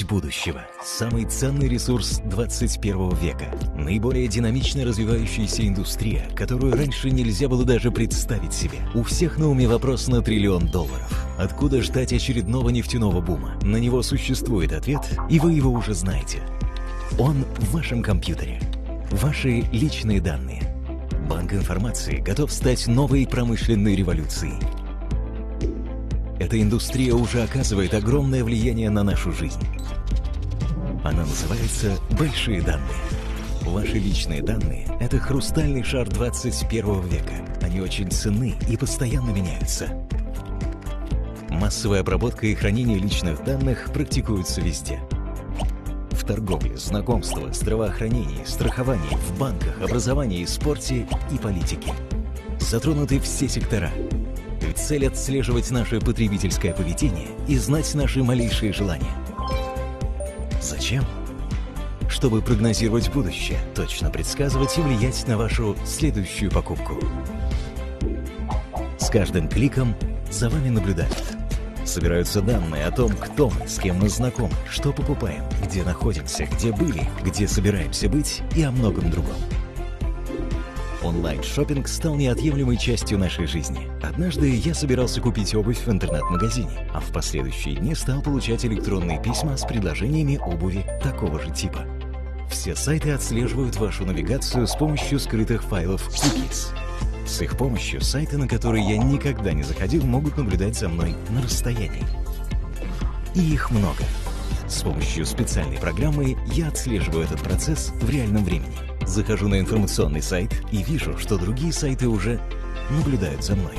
будущего. Самый ценный ресурс 21 века. Наиболее динамично развивающаяся индустрия, которую раньше нельзя было даже представить себе. У всех на уме вопрос на $1 триллион. Откуда ждать очередного нефтяного бума? На него существует ответ, и вы его уже знаете. Он в вашем компьютере. Ваши личные данные. Банк информации готов стать новой промышленной революцией. Эта индустрия уже оказывает огромное влияние на нашу жизнь. Она называется «большие данные». Ваши личные данные – это хрустальный шар 21 века. Они очень ценны и постоянно меняются. Массовая обработка и хранение личных данных практикуются везде. В торговле, знакомствах, здравоохранении, страховании, в банках, образовании, спорте и политике. Затронуты все сектора. Ведь цель отслеживать наше потребительское поведение и знать наши малейшие желания. Зачем? Чтобы прогнозировать будущее, точно предсказывать и влиять на вашу следующую покупку. С каждым кликом за вами наблюдают. Собираются данные о том, кто мы, с кем мы знакомы, что покупаем, где находимся, где были, где собираемся быть и о многом другом. Онлайн-шоппинг стал неотъемлемой частью нашей жизни. Однажды я собирался купить обувь в интернет-магазине, а в последующие дни стал получать электронные письма с предложениями обуви такого же типа. Все сайты отслеживают вашу навигацию с помощью скрытых файлов cookies. С их помощью сайты, на которые я никогда не заходил, могут наблюдать за мной на расстоянии. И их много. С помощью специальной программы я отслеживаю этот процесс в реальном времени. Захожу на информационный сайт и вижу, что другие сайты уже наблюдают за мной.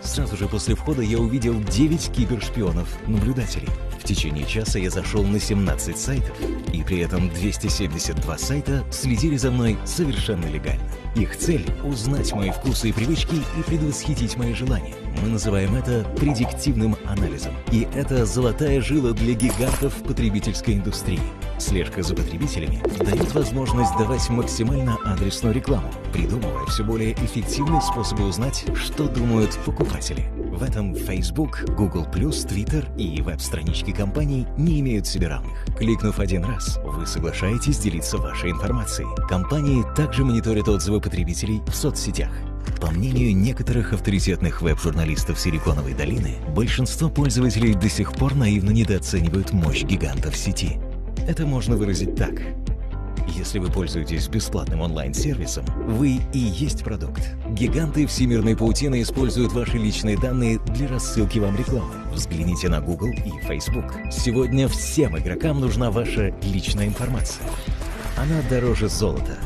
Сразу же после входа я увидел 9 кибершпионов-наблюдателей. В течение часа я зашел на 17 сайтов, и при этом 272 сайта следили за мной совершенно легально. Их цель – узнать мои вкусы и привычки и предвосхитить мои желания. Мы называем это предиктивным анализом. И это золотая жила для гигантов потребительской индустрии. Слежка за потребителями дает возможность давать максимально адресную рекламу, придумывая все более эффективные способы узнать, что думают покупатели. В этом Facebook, Google+, Twitter и веб-странички компаний не имеют себе равных. Кликнув один раз, вы соглашаетесь делиться вашей информацией. Компании также мониторят отзывы потребителей в соцсетях. По мнению некоторых авторитетных веб-журналистов Силиконовой долины, большинство пользователей до сих пор наивно недооценивают мощь гигантов сети. Это можно выразить так. Если вы пользуетесь бесплатным онлайн-сервисом, вы и есть продукт. Гиганты всемирной паутины используют ваши личные данные для рассылки вам рекламы. Взгляните на Google и Facebook. Сегодня всем игрокам нужна ваша личная информация. Она дороже золота.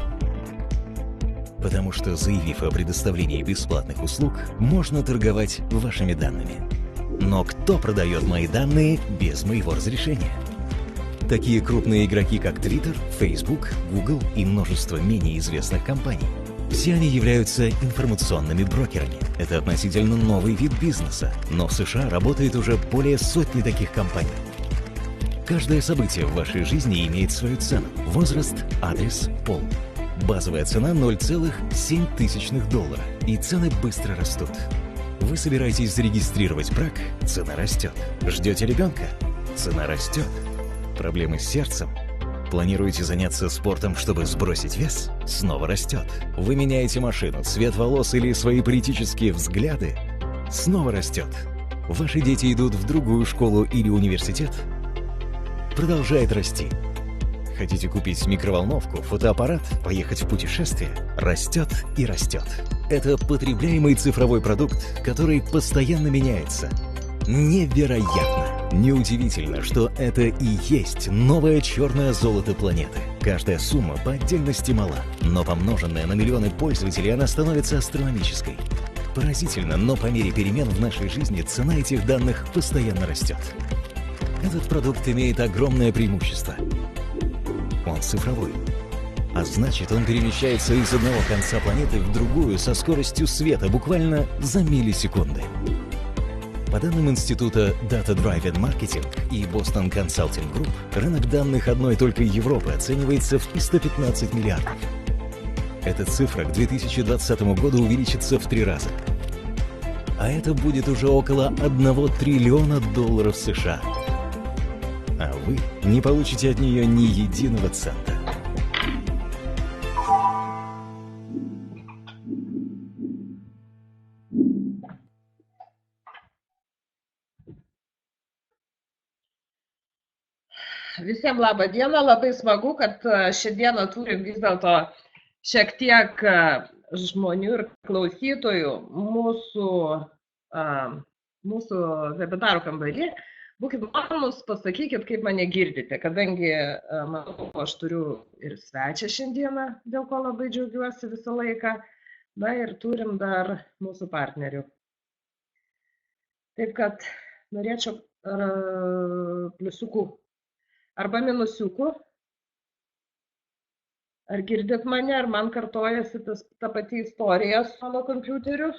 Потому что, заявив о предоставлении бесплатных услуг, можно торговать вашими данными. Но кто продает мои данные без моего разрешения? Такие крупные игроки, как Twitter, Facebook, Google и множество менее известных компаний. Все они являются информационными брокерами. Это относительно новый вид бизнеса, но в США работает уже более сотни таких компаний. Каждое событие в вашей жизни имеет свою цену. Возраст, адрес, пол. Базовая цена $0,07, и цены быстро растут. Вы собираетесь зарегистрировать брак, цена растет. Ждете ребенка, цена растет. Проблемы с сердцем? Планируете заняться спортом, чтобы сбросить вес? Снова растет. Вы меняете машину, цвет волос или свои политические взгляды? Снова растет. Ваши дети идут в другую школу или университет? Продолжает расти. Хотите купить микроволновку, фотоаппарат, поехать в путешествие? Растет и растет. Это потребляемый цифровой продукт, который постоянно меняется. Невероятно! Неудивительно, что это и есть новое черное золото планеты. Каждая сумма по отдельности мала, но помноженная на миллионы пользователей она становится астрономической. Поразительно, но по мере перемен в нашей жизни цена этих данных постоянно растет. Этот продукт имеет огромное преимущество. Он цифровой. А значит, он перемещается из одного конца планеты в другую со скоростью света буквально за миллисекунды. По данным Института Data Driven Marketing и Boston Consulting Group, рынок данных одной только Европы оценивается в 115 миллиардов. Эта цифра к 2020 году увеличится в 3 раза. А это будет уже около $1 триллиона США. а вы не получите от нее ни единого цента. Visiems labą dieną, labai smagu, kad šiandieną turim vis dėlto šiek tiek žmonių ir klausytojų mūsų webinarų kambarį. Būkit malonūs, pasakykit, kaip mane girdite, kadangi manau, aš turiu ir svečią šiandieną, dėl ko labai džiaugiuosi visą laiką. Na ir turim dar mūsų partnerių. Taip kad norėčiau pliusiukų arba minusiukų. Ar girdit mane, ar man kartojasi ta pati istorija su mano kompiuteriu?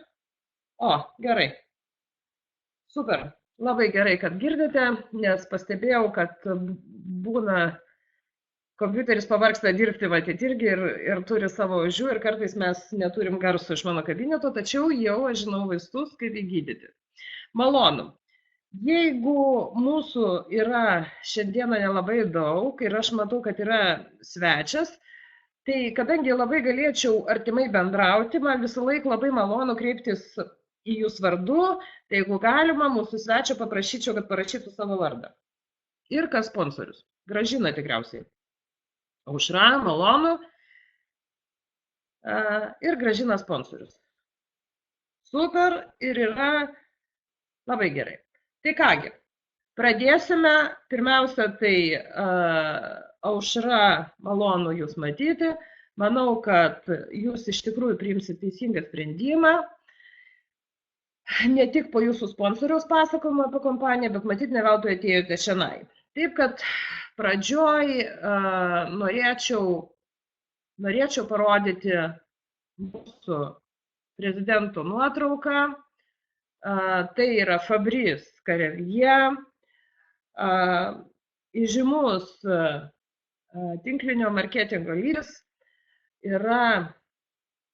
O, gerai. Super. Labai gerai, kad girdite, nes pastebėjau, kad būna kompiuteris pavargsta dirbti matyt irgi ir turi savo ožių ir kartais mes neturim garso iš mano kabineto, tačiau jau aš žinau vaistus, kaip įgydyti. Malonu. Jeigu mūsų yra šiandieną nelabai daug ir aš matau, kad yra svečias, tai kadangi labai galėčiau artimai bendrauti, man visą laiką labai malonu kreiptis į jūs vardu, tai jeigu galima, mūsų svečio paprašyčiau, kad parašytų savo vardą. Ir kas sponsorius? Gražina tikriausiai. Aušra, malonu. Ir Gražina sponsorius. Super ir yra labai gerai. Tai kągi, pradėsime. Pirmiausia, tai Aušra, malonu jūs matyti. Manau, kad jūs iš tikrųjų priimsite teisingą sprendimą. Ne tik po jūsų sponsoriaus pasakojimo apie kompaniją, bet matyt, ne veltui atėjote šiandien. Taip kad pradžioj norėčiau parodyti mūsų prezidento nuotrauką. Tai yra Fabrice Carrière, įžymus tinklinio marketingo lyderis, yra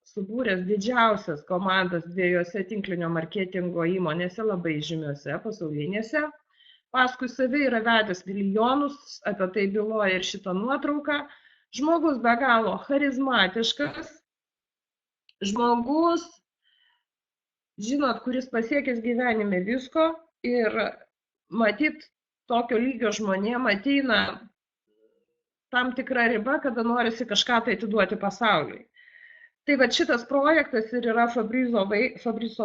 subūręs didžiausias komandas dviejose tinklinio marketingo įmonėse, labai žymiuose, pasaulinėse. Paskui save yra vedęs milijonus, apie tai byloja ir šitą nuotrauką. Žmogus be galo charizmatiškas, žmogus, žinot, kuris pasiekęs gyvenime visko ir matyt, tokio lygio žmonėm ateina tam tikra riba, kada norisi kažką tai atiduoti pasauliui. Tai va šitas projektas ir yra Fabriso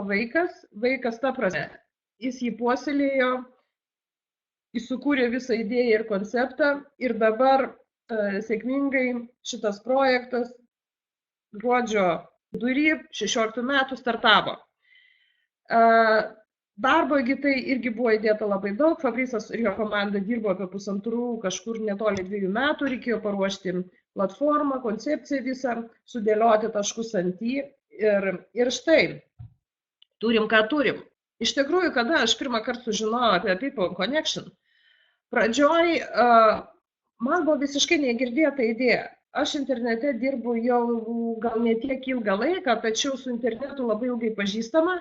vaikas. Vaikas ta prasme, jis jį puoselėjo, jis sukūrė visą idėją ir konceptą ir dabar sėkmingai šitas projektas gruodžio vidury 16 metų startavo. Darbo tai irgi buvo įdėta labai daug. Fabrisas ir jo komanda dirbo apie pusantrų, kažkur netoli 2 metų, reikėjo paruošti platformą, koncepciją visą, sudėlioti taškus ant į ir štai, turim ką turim. Iš tikrųjų, kada aš pirmą kartą sužinojau apie People Connection, pradžioj man buvo visiškai negirdėta idėja. Aš internete dirbu jau gal ne tiek ilgą laiką, tačiau su internetu labai ilgai pažįstama,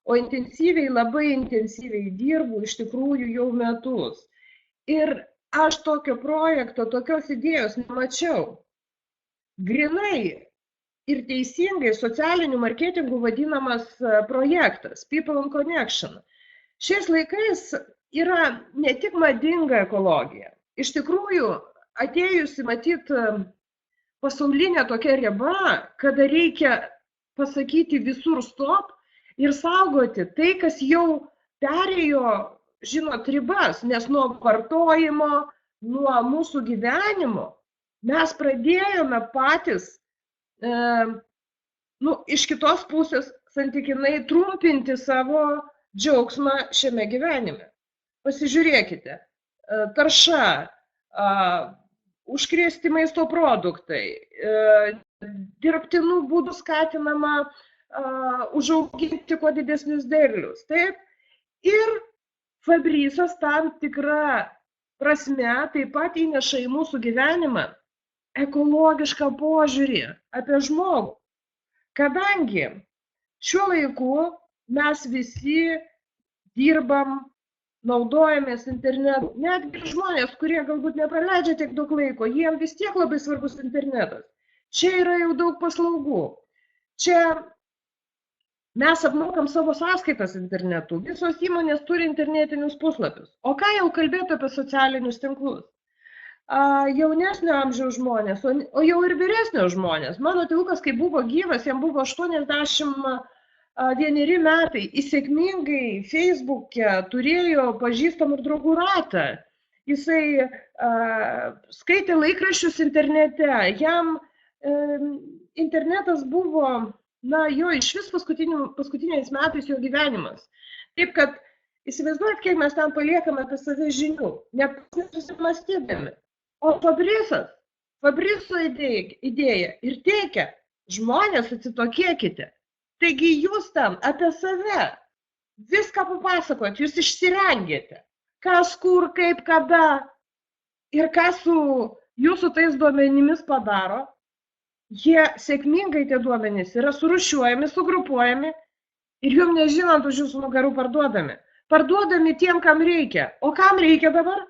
o labai intensyviai dirbu iš tikrųjų jau metus. Ir aš tokio projekto, tokios idėjos nemačiau. Grinai ir teisingai socialiniu marketingu vadinamas projektas People Connection. Šiais laikais yra ne tik madinga ekologija. Iš tikrųjų, atėjusi matyti pasaulinė tokia riba, kada reikia pasakyti visur stop ir saugoti tai, kas jau perėjo, žinot, ribas, nes nuo vartojimo, nuo mūsų gyvenimo mes pradėjome patys, iš kitos pusės santykinai trumpinti savo džiaugsmą šiame gyvenime. Pasižiūrėkite, tarša, užkrėsti maisto produktai, dirbtinų būdų skatinama užauginti kuo didesnius derlius. Taip? Ir Fabrisas tam tikrą prasme taip pat įneša į mūsų gyvenimą ekologišką požiūrį apie žmogų. Kadangi šiuo laiku mes visi dirbam naudojamės internetu. Netgi žmonės, kurie galbūt nepraleidžia tiek daug laiko, jiem vis tiek labai svarbus internetas. Čia yra jau daug paslaugų. Čia mes apmokam savo sąskaitas internetu. Visos įmonės turi internetinius puslapius. O ką jau kalbėti apie socialinius tinklus? Jaunesnio amžiaus žmonės, o jau ir vyresnio žmonės. Mano tėvukas, kai buvo gyvas, jam buvo 81 metai, jis sėkmingai Facebook'e turėjo pažįstamų ir draugų ratą. Jisai skaitė laikraščius internete, jam internetas buvo, jo iš vis paskutiniais metais jo gyvenimas. Taip, kad įsivaizduojat, kiek mes ten paliekame apie save žinių, nesusimastydami. O Fabriso idėja ir teikia, žmonės atsitokėkite. Taigi jūs ten apie save viską papasakot, jūs išsirengėte, kas, kur, kaip, kada ir ką su jūsų tais duomenimis padaro. Jie sėkmingai tie duomenys yra surūšiuojami, sugrupuojami ir jums nežinant už jūsų nugarų parduodami. Parduodami tiem, kam reikia. O kam reikia dabar?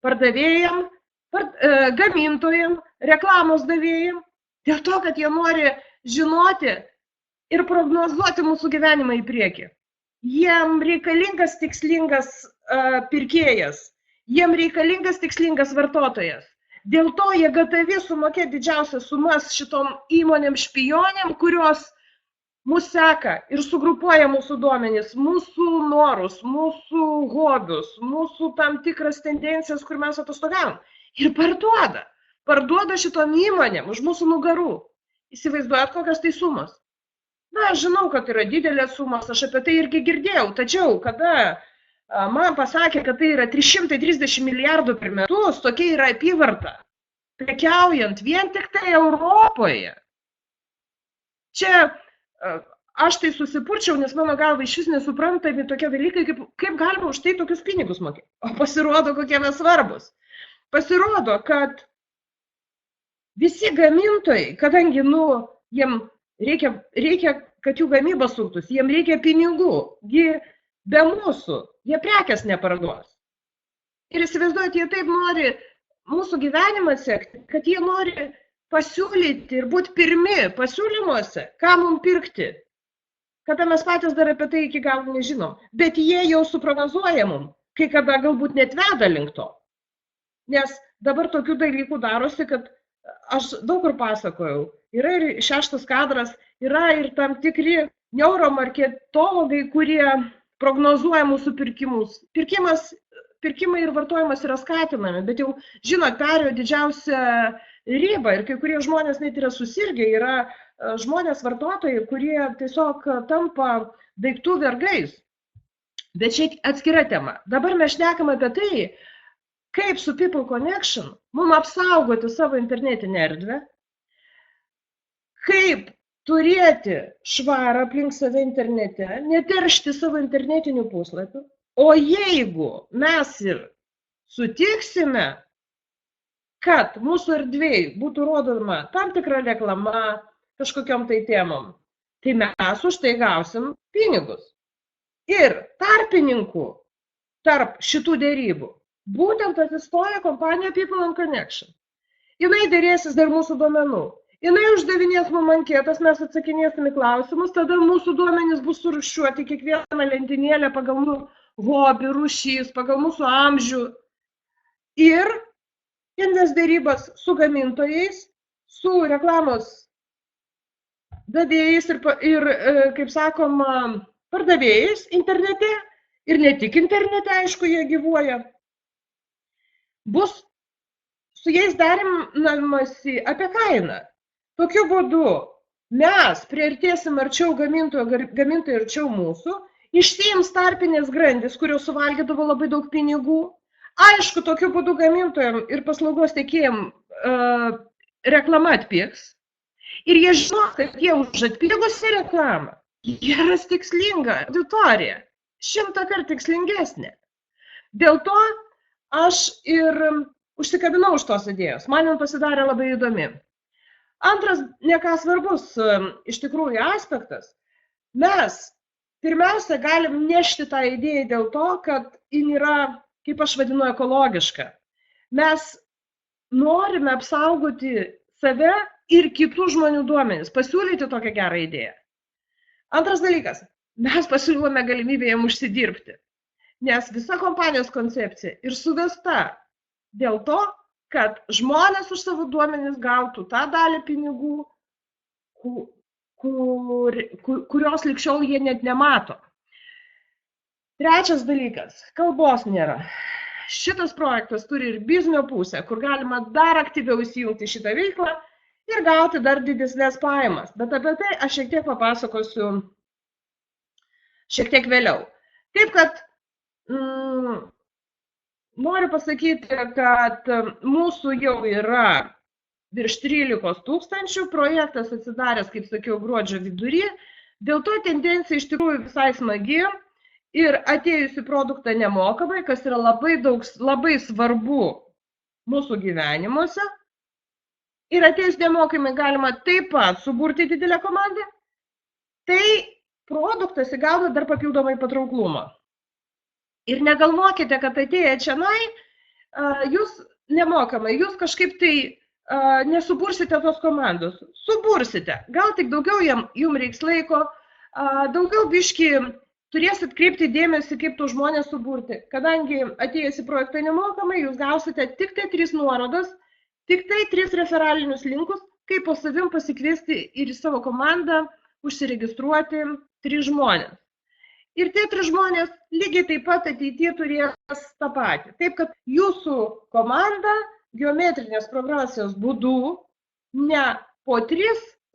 Pardavėjam, gamintojam, reklamos davėjam. Dėl to, kad jie nori žinoti ir prognozuoti mūsų gyvenimą į priekį. Jiem reikalingas tikslingas pirkėjas, jiem reikalingas tikslingas vartotojas. Dėl to jie gatavi sumokėti didžiausias sumas šitom įmonėm špionėm, kurios mus seka ir sugrupuoja mūsų duomenis, mūsų norus, mūsų hobius, mūsų tam tikras tendencijas, kur mes atostogavom. Ir parduoda. Parduoda šitom įmonėm už mūsų nugarų. Įsivaizduojat, kokios tai sumas? Na, aš žinau, kad yra didelės sumas, aš apie tai irgi girdėjau, tačiau kada man pasakė, kad tai yra 330 milijardų per metus, tokia yra apyvarta, prekiaujant vien tik tai Europoje. Čia aš tai susipurčiau, nes mano galva iš vis nesuprantami tokie dalykai, kaip galima už tai tokius pinigus mokėti. O pasirodo, kokie mes svarbus. Pasirodo, kad visi gamintojai, kadangi, jiem reikia, kad jų gamyba suktųsi, jiem reikia pinigų, be mūsų, jie prekės neparduos. Ir įsivaizduojat, jie taip nori mūsų gyvenimą sekti, kad jie nori pasiūlyti ir būti pirmi pasiūlymuose, ką mums pirkti. Kada mes patys dar apie tai iki galo nežinom. Bet jie jau suprognozuoja mums, kai kada galbūt net veda link to. Nes dabar tokių dalykų darosi, kad aš daug kur pasakojau. Yra ir 6 kadras, yra ir tam tikri neuromarketologai, kurie prognozuoja mūsų pirkimus. Pirkimai ir vartojimas yra skatinami, bet jau, žinot, perėjo didžiausią ribą ir kai kurie žmonės net yra susirgę, yra žmonės vartotojai, kurie tiesiog tampa daiktų vergais. Bet čia atskira tema. Dabar mes šnekam apie tai, kaip su People Connection mums apsaugoti savo internetinę erdvę, kaip turėti švarą aplink save internete, neteršti savo internetinių puslapių, o jeigu mes ir sutiksime, kad mūsų erdvėj būtų rodoma tam tikra reklama kažkokiom tai temom, tai mes už tai gausim pinigus. Ir tarpininkų tarp šitų dėrybų būtent atsistoja kompanija People Connection. Jinai dėrėsis dėl mūsų duomenų. Jinai uždavinės mums anketas, mes atsakinėsim į klausimus, tada mūsų duomenys bus surūšiuoti kiekvieną lentynėlę pagal mūsų hobį, rūšys, pagal mūsų amžių. Ir inves dėrybas su gamintojais, su reklamos davėjais ir kaip sakoma, pardavėjais internete ir ne tik internete, aišku, jie gyvuoja. Bus su jais derimasi apie kainą. Tokiu būdu mes priartėsim arčiau gamintojų arčiau mūsų, išsiims tarpinės grandis, kurios suvalgydavo labai daug pinigų. Aišku, tokiu būdu gamintojam ir paslaugos tiekėjam reklama atpigs. Ir jie žino, kad jie už atpigusią reklamą jie ras tikslingą auditoriją, 100 kartų tikslingesnė. Dėl to aš ir užsikabinau už tos idėjos. Man jau pasidarė labai įdomi. Antras, ne ką svarbus iš tikrųjų aspektas, mes pirmiausia, galim nešti tą idėją dėl to, kad jin yra, kaip aš vadinu, ekologiška. Mes norime apsaugoti save ir kitų žmonių duomenis, pasiūlyti tokią gerą idėją. Antras dalykas, mes pasiūlome galimybę jam užsidirbti, nes visa kompanijos koncepcija ir suvesta dėl to, kad žmonės už savo duomenis gautų tą dalį pinigų, kurios likščiol jie net nemato. Trečias dalykas, kalbos nėra. Šitas projektas turi ir biznio pusę, kur galima dar aktyviau įsijungti šitą veiklą ir gauti dar didesnės pajamas. Bet apie tai aš šiek tiek papasakosiu šiek tiek vėliau. Taip kad noriu pasakyti, kad mūsų jau yra virš 13 000, projektas atsidaręs, kaip sakiau, gruodžio vidury. Dėl to tendencija iš tikrųjų visai smagi ir atėjusi produktą nemokamai, kas yra labai svarbu mūsų gyvenimuose. Ir atėjus nemokamai galima taip pat suburti didelę komandą, tai produktas įgauna dar papildomai patrauklumo. Ir negalvokite, kad atėję čianai, jūs nemokamai, jūs kažkaip tai nesubursite tos komandos. Subursite. Gal tik daugiau jums reiks laiko, daugiau biškį turėsit kreipti dėmesį, kaip tų žmonės suburti. Kadangi atėjęs į projektą nemokamai, jūs gausite tik tai 3 nuorodas, tik tai 3 referalinius linkus, kaip po savim pasikviesti ir į savo komandą užsiregistruoti 3 žmonės. Ir tie 3 žmonės lygiai taip pat ateityje turės tą patį. Taip, kad jūsų komanda geometrinės progresijos būdu ne po 3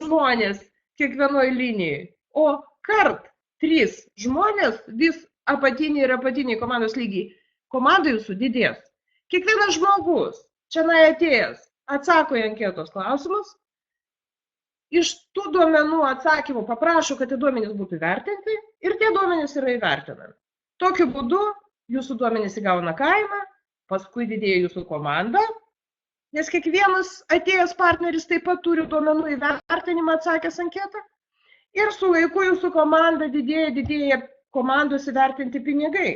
žmonės kiekvienoje linijoje, o kart 3 žmonės vis apatiniai ir apatiniai komandos lygiai. Komanda jūsų didės. Kiekvienas žmogus čia atėjęs atsako į anketos klausimus. Iš tų duomenų atsakymų paprašo, kad tie duomenys būtų įvertinti ir tie duomenys yra įvertinami. Tokiu būdu jūsų duomenys įgauna kainą, paskui didėja jūsų komanda, nes kiekvienas atėjęs partneris taip pat turi duomenų įvertinimą atsakęs anketą ir su laiku jūsų komanda didėja komandos įvertinti pinigai.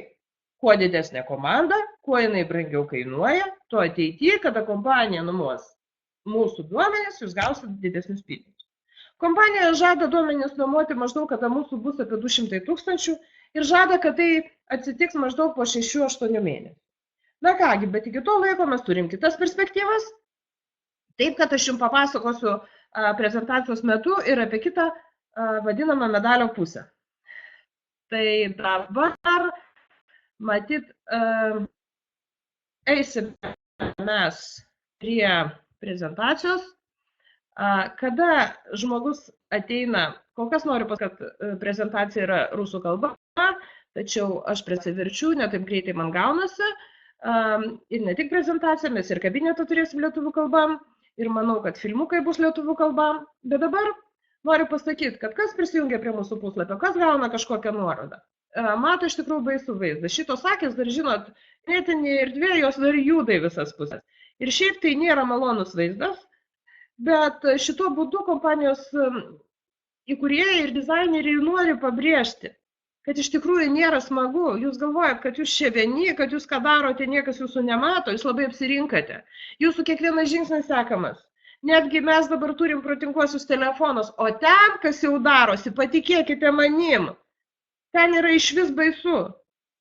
Kuo didesnė komanda, kuo jinai brangiau kainuoja, tuo ateityje, kada kompanija nuomos mūsų duomenys, jūs gausite didesnius pinigus. Kompanija žada duomenis nuomoti maždaug, kada mūsų bus apie 200 000 ir žada, kad tai atsitiks maždaug po 6-8 mėnesių. Na kągi, bet iki to laiko mes turim kitas perspektyvas. Taip, kad aš jums papasakosiu prezentacijos metu ir apie kitą vadinamą medalio pusę. Tai dabar, matyt, eisime mes prie prezentacijos. Kada žmogus ateina, kol kas noriu pasakyti, kad prezentacija yra rusų kalba, tačiau aš prasiverčiu, ne taip greitai man gaunasi. Ir ne tik prezentacija, mes ir kabinetą turėsim lietuvių kalbą ir manau, kad filmukai bus lietuvių kalba. Bet dabar noriu pasakyti, kad kas prisijungia prie mūsų puslapio, kas gauna kažkokią nuorodą. Mato iš tikrųjų baisų vaizdą. Šitos akės dar žinot, netinė erdvė, jos dar juda į visas pusės. Ir šiaip tai nėra malonus vaizdas. Bet šituo būdu kompanijos įkūrėjai ir dizaineriai nori pabrėžti, kad iš tikrųjų nėra smagu. Jūs galvojat, kad jūs čia vieni, kad jūs ką darote, niekas jūsų nemato, jūs labai apsirinkate. Jūsų kiekvienas žingsnis sekamas. Netgi mes dabar turim protinguosius telefonus, o ten, kas jau darosi, patikėkite manim, ten yra iš vis baisu.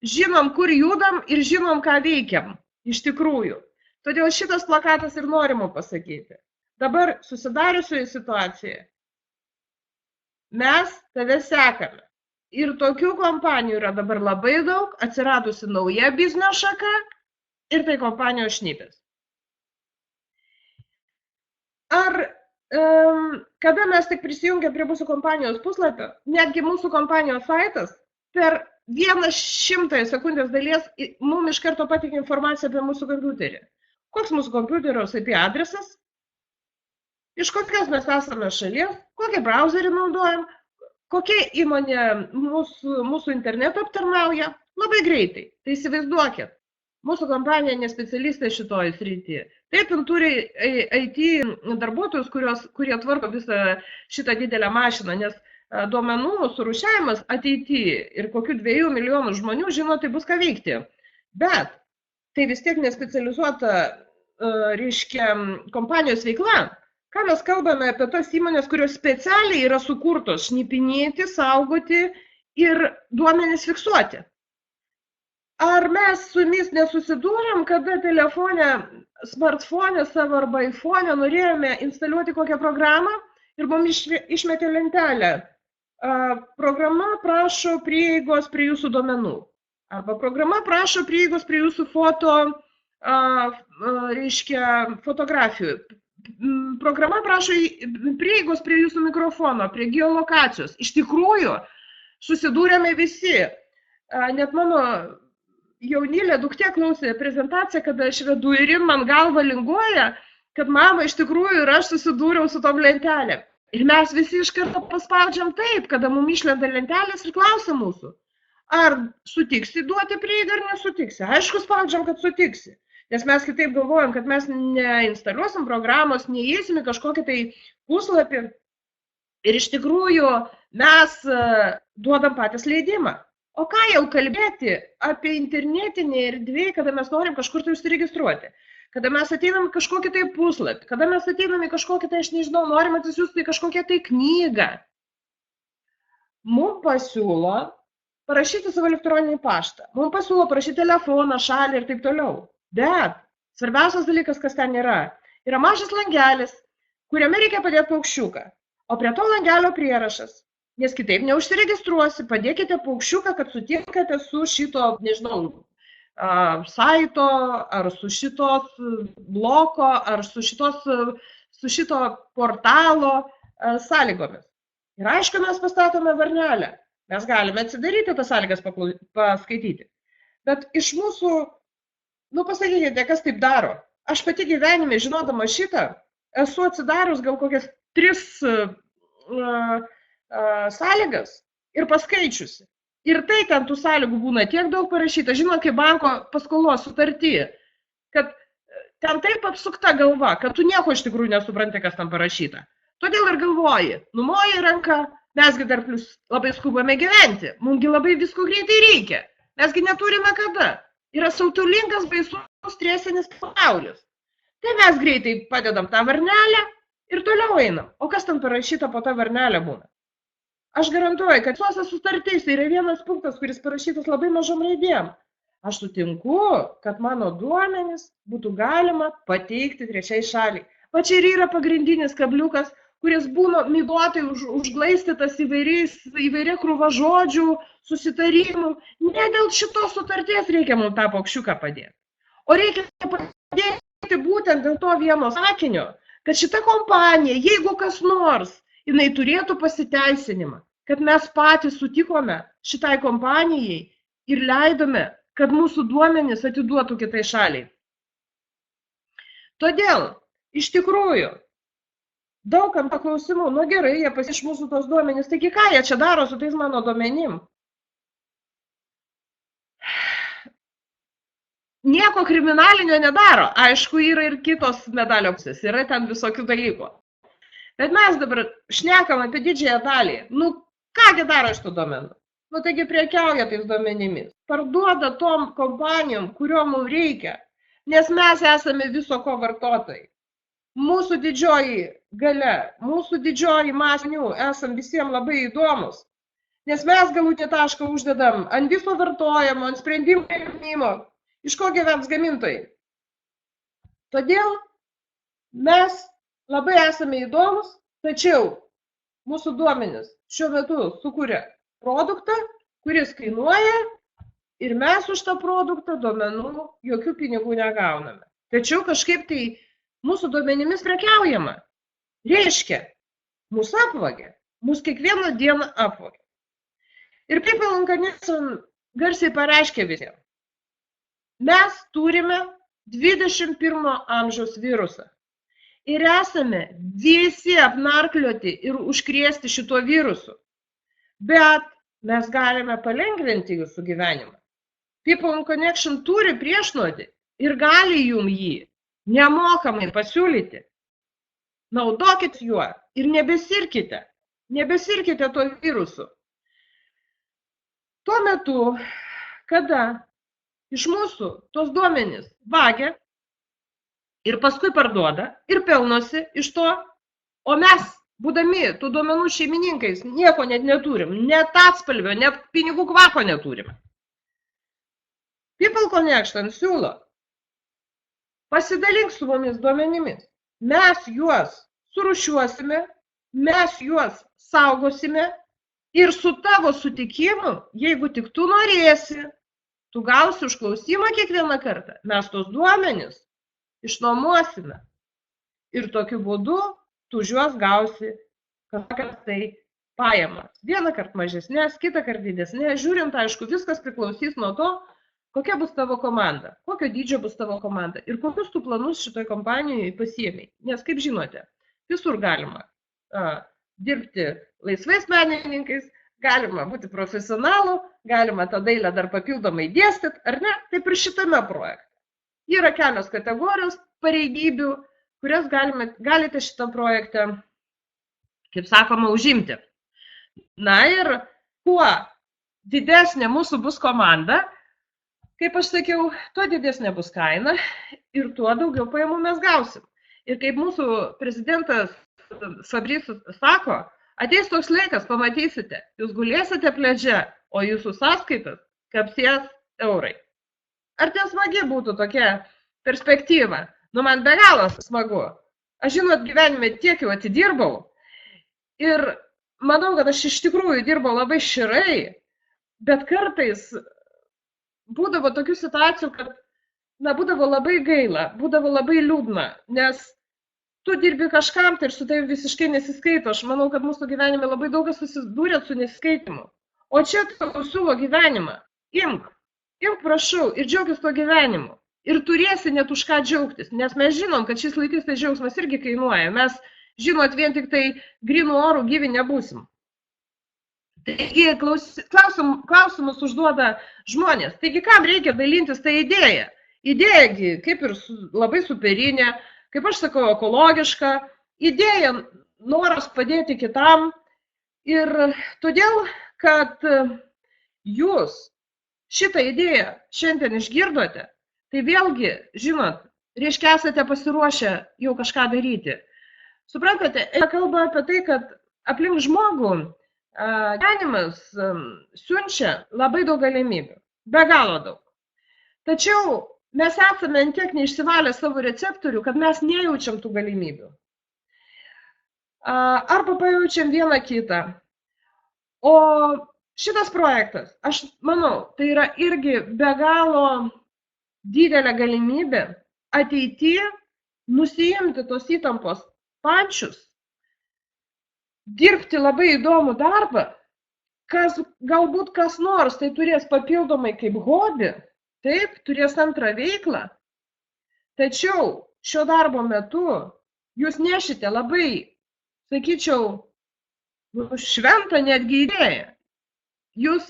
Žinom, kur judam ir žinom, ką veikiam. Iš tikrųjų. Todėl šitas plakatas ir norima pasakyti. Dabar susidariusioje situacijoje mes tave sekame. Ir tokių kompanijų yra dabar labai daug, atsiradusi nauja biznio šaka ir tai kompanijos šnipės. Kada mes tik prisijungę prie mūsų kompanijos puslapio, netgi mūsų kompanijos saitas per 1/100 sekundės dalies mums iš karto pateikia informaciją apie mūsų kompiuterį. Koks mūsų kompiuterio IP adresas? Iš kokios mes esame šalies, kokį browserį naudojam, kokia įmonė mūsų internetą aptarnauja, labai greitai. Tai įsivaizduokit, mūsų kompanija nespecialistė šitoje srityje. Taip, jin turi IT darbuotojus, kurie tvarko visą šitą didelę mašiną, nes duomenų surūšiavimas ateityje ir kokių 2 milijonų žmonių žino, tai bus ką veikti. Bet tai vis tiek nespecializuota, reiškia, kompanijos veikla. Ką mes kalbame apie tas įmonės, kurios specialiai yra sukurtos šnipinėti, saugoti ir duomenis fiksuoti. Ar mes su jumis nesusidūrėm, kada telefone, smartphone savo arba iPhone norėjome instaliuoti kokią programą ir mums išmetė lentelę. Programa prašo prieigos prie jūsų duomenų. Arba programa prašo prieigos prie jūsų fotografijų. Programa prašo prieigos prie jūsų mikrofono, prie geolokacijos. Iš tikrųjų, susidūrėme visi. Net mano jaunėlė duktė klausė prezentaciją, kada aš vedu ir man galva linguoja, kad mama iš tikrųjų ir aš susidūriau su tom lentelėm. Ir mes visi iš karto paspaudžiam taip, kada mums išlenda lentelės ir klausia mūsų, ar sutiksi duoti prieigą ar nesutiksi. Aišku, spaudžiam, kad sutiksi. Nes mes kitaip galvojam, kad mes neinstaliuosim programos, neįeisim į kažkokį tai puslapį ir iš tikrųjų mes duodam patys leidimą. O ką jau kalbėti apie internetinį erdvę, kada mes norim kažkur tai užsiregistruoti, kada mes ateinam kažkokį tai puslapį, kada mes ateinam į kažkokį tai, aš nežinau, norim atsisiųsti kažkokią tai knygą. Mums pasiūlo parašyti savo elektroninį paštą, mums pasiūlo parašyti telefoną, šalį ir taip toliau. Bet svarbiausias dalykas, kas ten yra mažas langelis, kuriame reikia padėti paukščiuką, o prie to langelio prierašas, nes kitaip neužsiregistruosi, padėkite paukščiuką, kad sutinkate su šito, nežinau, saito, ar su šitos bloko, ar su šito portalo sąlygomis. Ir aišku, mes pastatome varnelę, mes galime atsidaryti tas sąlygas paskaityti, bet iš mūsų, pasakykite, kas taip daro. Aš pati gyvenime, žinodama šitą, esu atsidarius gal kokias 3 sąlygas ir paskaičiusi. Ir tai ten tų sąlygų būna tiek daug parašyta, žinot, kaip banko paskolos sutarty, kad ten taip apsukta galva, kad tu nieko iš tikrųjų nesupranti, kas ten parašyta. Todėl ir galvoji, numoji ranką, mesgi dar plus labai skubame gyventi, mumgi labai visko greitai reikia, mesgi neturime kada. Yra siautulingas, baisus, stresinis pasaulis. Tai mes greitai padedam tą varnelę ir toliau einam. O kas ten parašyta po tą varnelę būna? Aš garantuoju, kad visose sutartyse yra vienas punktas, kuris parašytas labai mažom raidėm. Aš sutinku, kad mano duomenis būtų galima pateikti trečiai šaliai. Va čia ir yra pagrindinis kabliukas, kuris būna migotai užglaistytas įvairia krūva žodžių, susitarimų. Ne dėl šitos sutarties reikia mums tą paukščiuką padėti. O reikia padėti būtent dėl to vieno sakinio, kad šita kompanija, jeigu kas nors, jinai turėtų pasiteisinimą, kad mes patys sutikome šitai kompanijai ir leidome, kad mūsų duomenys atiduotų kitai šaliai. Todėl, iš tikrųjų, daugam paklausimų, gerai, jie iš mūsų tos duomenys, taigi ką jie čia daro su tais mano duomenim? Nieko kriminalinio nedaro, aišku, yra ir kitos medalio pusės, yra ten visokių dalykų. Bet mes dabar šnekam apie didžiąją dalį. Kągi daro iš tų duomenų? Taigi prekiauja tais duomenimis. Parduoda tom kompanijom, kuriuom mums reikia, nes mes esame viso ko vartotojai. Mūsų didžioji galia, mūsų didžioji masinių esam visiems labai įdomus, nes mes galutinį tašką uždedam ant viso vartojimo, ant sprendimų priėmimo, iš ko gyvens gamintojai. Todėl mes labai esame įdomus, tačiau mūsų duomenys šiuo metu sukuria produktą, kuris kainuoja ir mes už tą produktą duomenų jokių pinigų negauname. Tačiau kažkaip tai mūsų duomenimis prekiaujama. Reiškia, mūsų apvagė, mūsų kiekvieną dieną apvagė. Ir People and Connections garsiai pareiškė visiems. Mes turime 21 amžiaus virusą. Ir esame visi apnarplioti ir užkrėsti šituo virusu. Bet mes galime palengvinti jūsų gyvenimą. People and Connections turi priešnuodį ir gali jum jį nemokamai pasiūlyti. Naudokit juo ir nebesirkite. Nebesirkite to virusu. Tuo metu, kada iš mūsų tos duomenys vagia ir paskui parduoda ir pelnosi iš to, o mes, būdami tų duomenų šeimininkais, nieko net neturim, net atspalvio, net pinigų kvapo neturim. People Connection siūlo, pasidalink su mumis duomenimis, mes juos surūšiuosime, mes juos saugosime ir su tavo sutikimu, jeigu tik tu norėsi, tu gausi užklausimą kiekvieną kartą, mes tos duomenis išnuomosime ir tokiu būdu tu juos gausi kažkokias tai pajamas. Vieną kartą mažesnės, kitą kartą didesnės, žiūrint, aišku, viskas priklausys nuo to, kokia bus tavo komanda, kokio dydžio bus tavo komanda ir kokius tu planus šitoj kompanijoje pasiėmei. Nes, kaip žinote, visur galima dirbti laisvais menininkais, galima būti profesionalu, galima tą dailę dar papildomai dėstyti, ar ne? Taip ir šitame projekte. Yra kelios kategorijos pareigybių, kurias galite šitą projektą, kaip sakoma, užimti. Na ir kuo didesnė mūsų bus komanda, kaip aš sakiau, tuo didesnė bus kaina ir tuo daugiau pajamų mes gausim. Ir kaip mūsų prezidentas Fabricius sako, ateis toks laikas, pamatysite, jūs gulėsite pliadže, o jūsų sąskaitas kapsės eurai. Ar tai smagi būtų tokia perspektyva? Nu, man be galo smagu. Aš žinot, gyvenime tiek jau atidirbau ir manau, kad aš iš tikrųjų dirbau labai širai, bet kartais būdavo tokių situacijų, kad būdavo labai gaila, būdavo labai liūdna, nes tu dirbi kažkam tai ir su tai visiškai nesiskaito. Aš manau, kad mūsų gyvenime labai daugas susidūrė su nesiskaitimu. O čia tau siūlo gyvenimą. Imk prašau ir džiaugis to gyvenimu. Ir turėsi net už ką džiaugtis, nes mes žinom, kad šis laikais tai džiaugsmas irgi kainuoja. Mes, žinot, vien tik tai grynų orų gyvi nebūsim. Taigi klausimus užduoda žmonės. Taigi kam reikia dalintis tą idėją? Idėja kaip ir labai superinė, kaip aš sakau, ekologiška, idėja noras padėti kitam ir todėl, kad jūs šitą idėją šiandien išgirdote, tai vėlgi, žinot, reiškia esate pasiruošę jau kažką daryti. Suprantate, kalba apie tai, kad aplink žmogų gyvenimas siunčia labai daug galimybių, be galo daug. Tačiau mes esame tiek neišsivalę savo receptorių, kad mes nejaučiam tų galimybių. Arba pajaučiam vieną kitą. O šitas projektas, aš manau, tai yra irgi be galo didelė galimybė ateityje nusiimti tos įtampos pančius, dirbti labai įdomų darbą, galbūt kas nors tai turės papildomai kaip hobį, taip, turės antrą veiklą, tačiau šio darbo metu jūs nešite labai, sakyčiau, šventą netgi idėją. Jūs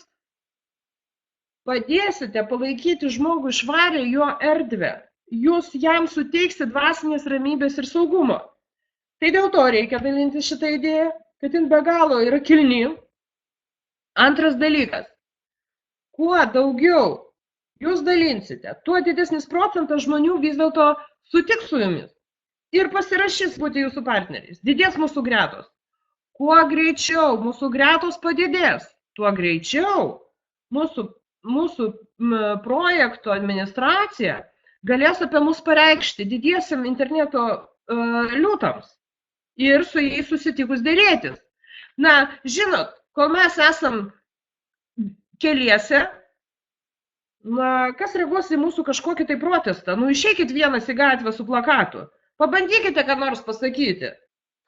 padėsite palaikyti žmogų švarę jo erdvę, jūs jam suteiksi dvasinės ramybės ir saugumo. Tai dėl to reikia dalinti šitą idėją, kad jin be galo yra kilni. Antras dalykas, kuo daugiau jūs dalinsite, tuo didesnis procentas žmonių vis dėlto sutiks su jumis ir pasirašys būti jūsų partneriais, didės mūsų gretos. Kuo greičiau mūsų gretos padidės, tuo greičiau mūsų projekto administracija galės apie mus pareikšti didiesiam interneto liūtams ir su jais susitikus dėrėtis. Na, žinot, kol mes esam keliese, kas reaguos į mūsų kažkokį tai protestą? Nu, išeikit vienas į gatvę su plakatu. Pabandykite ką nors pasakyti.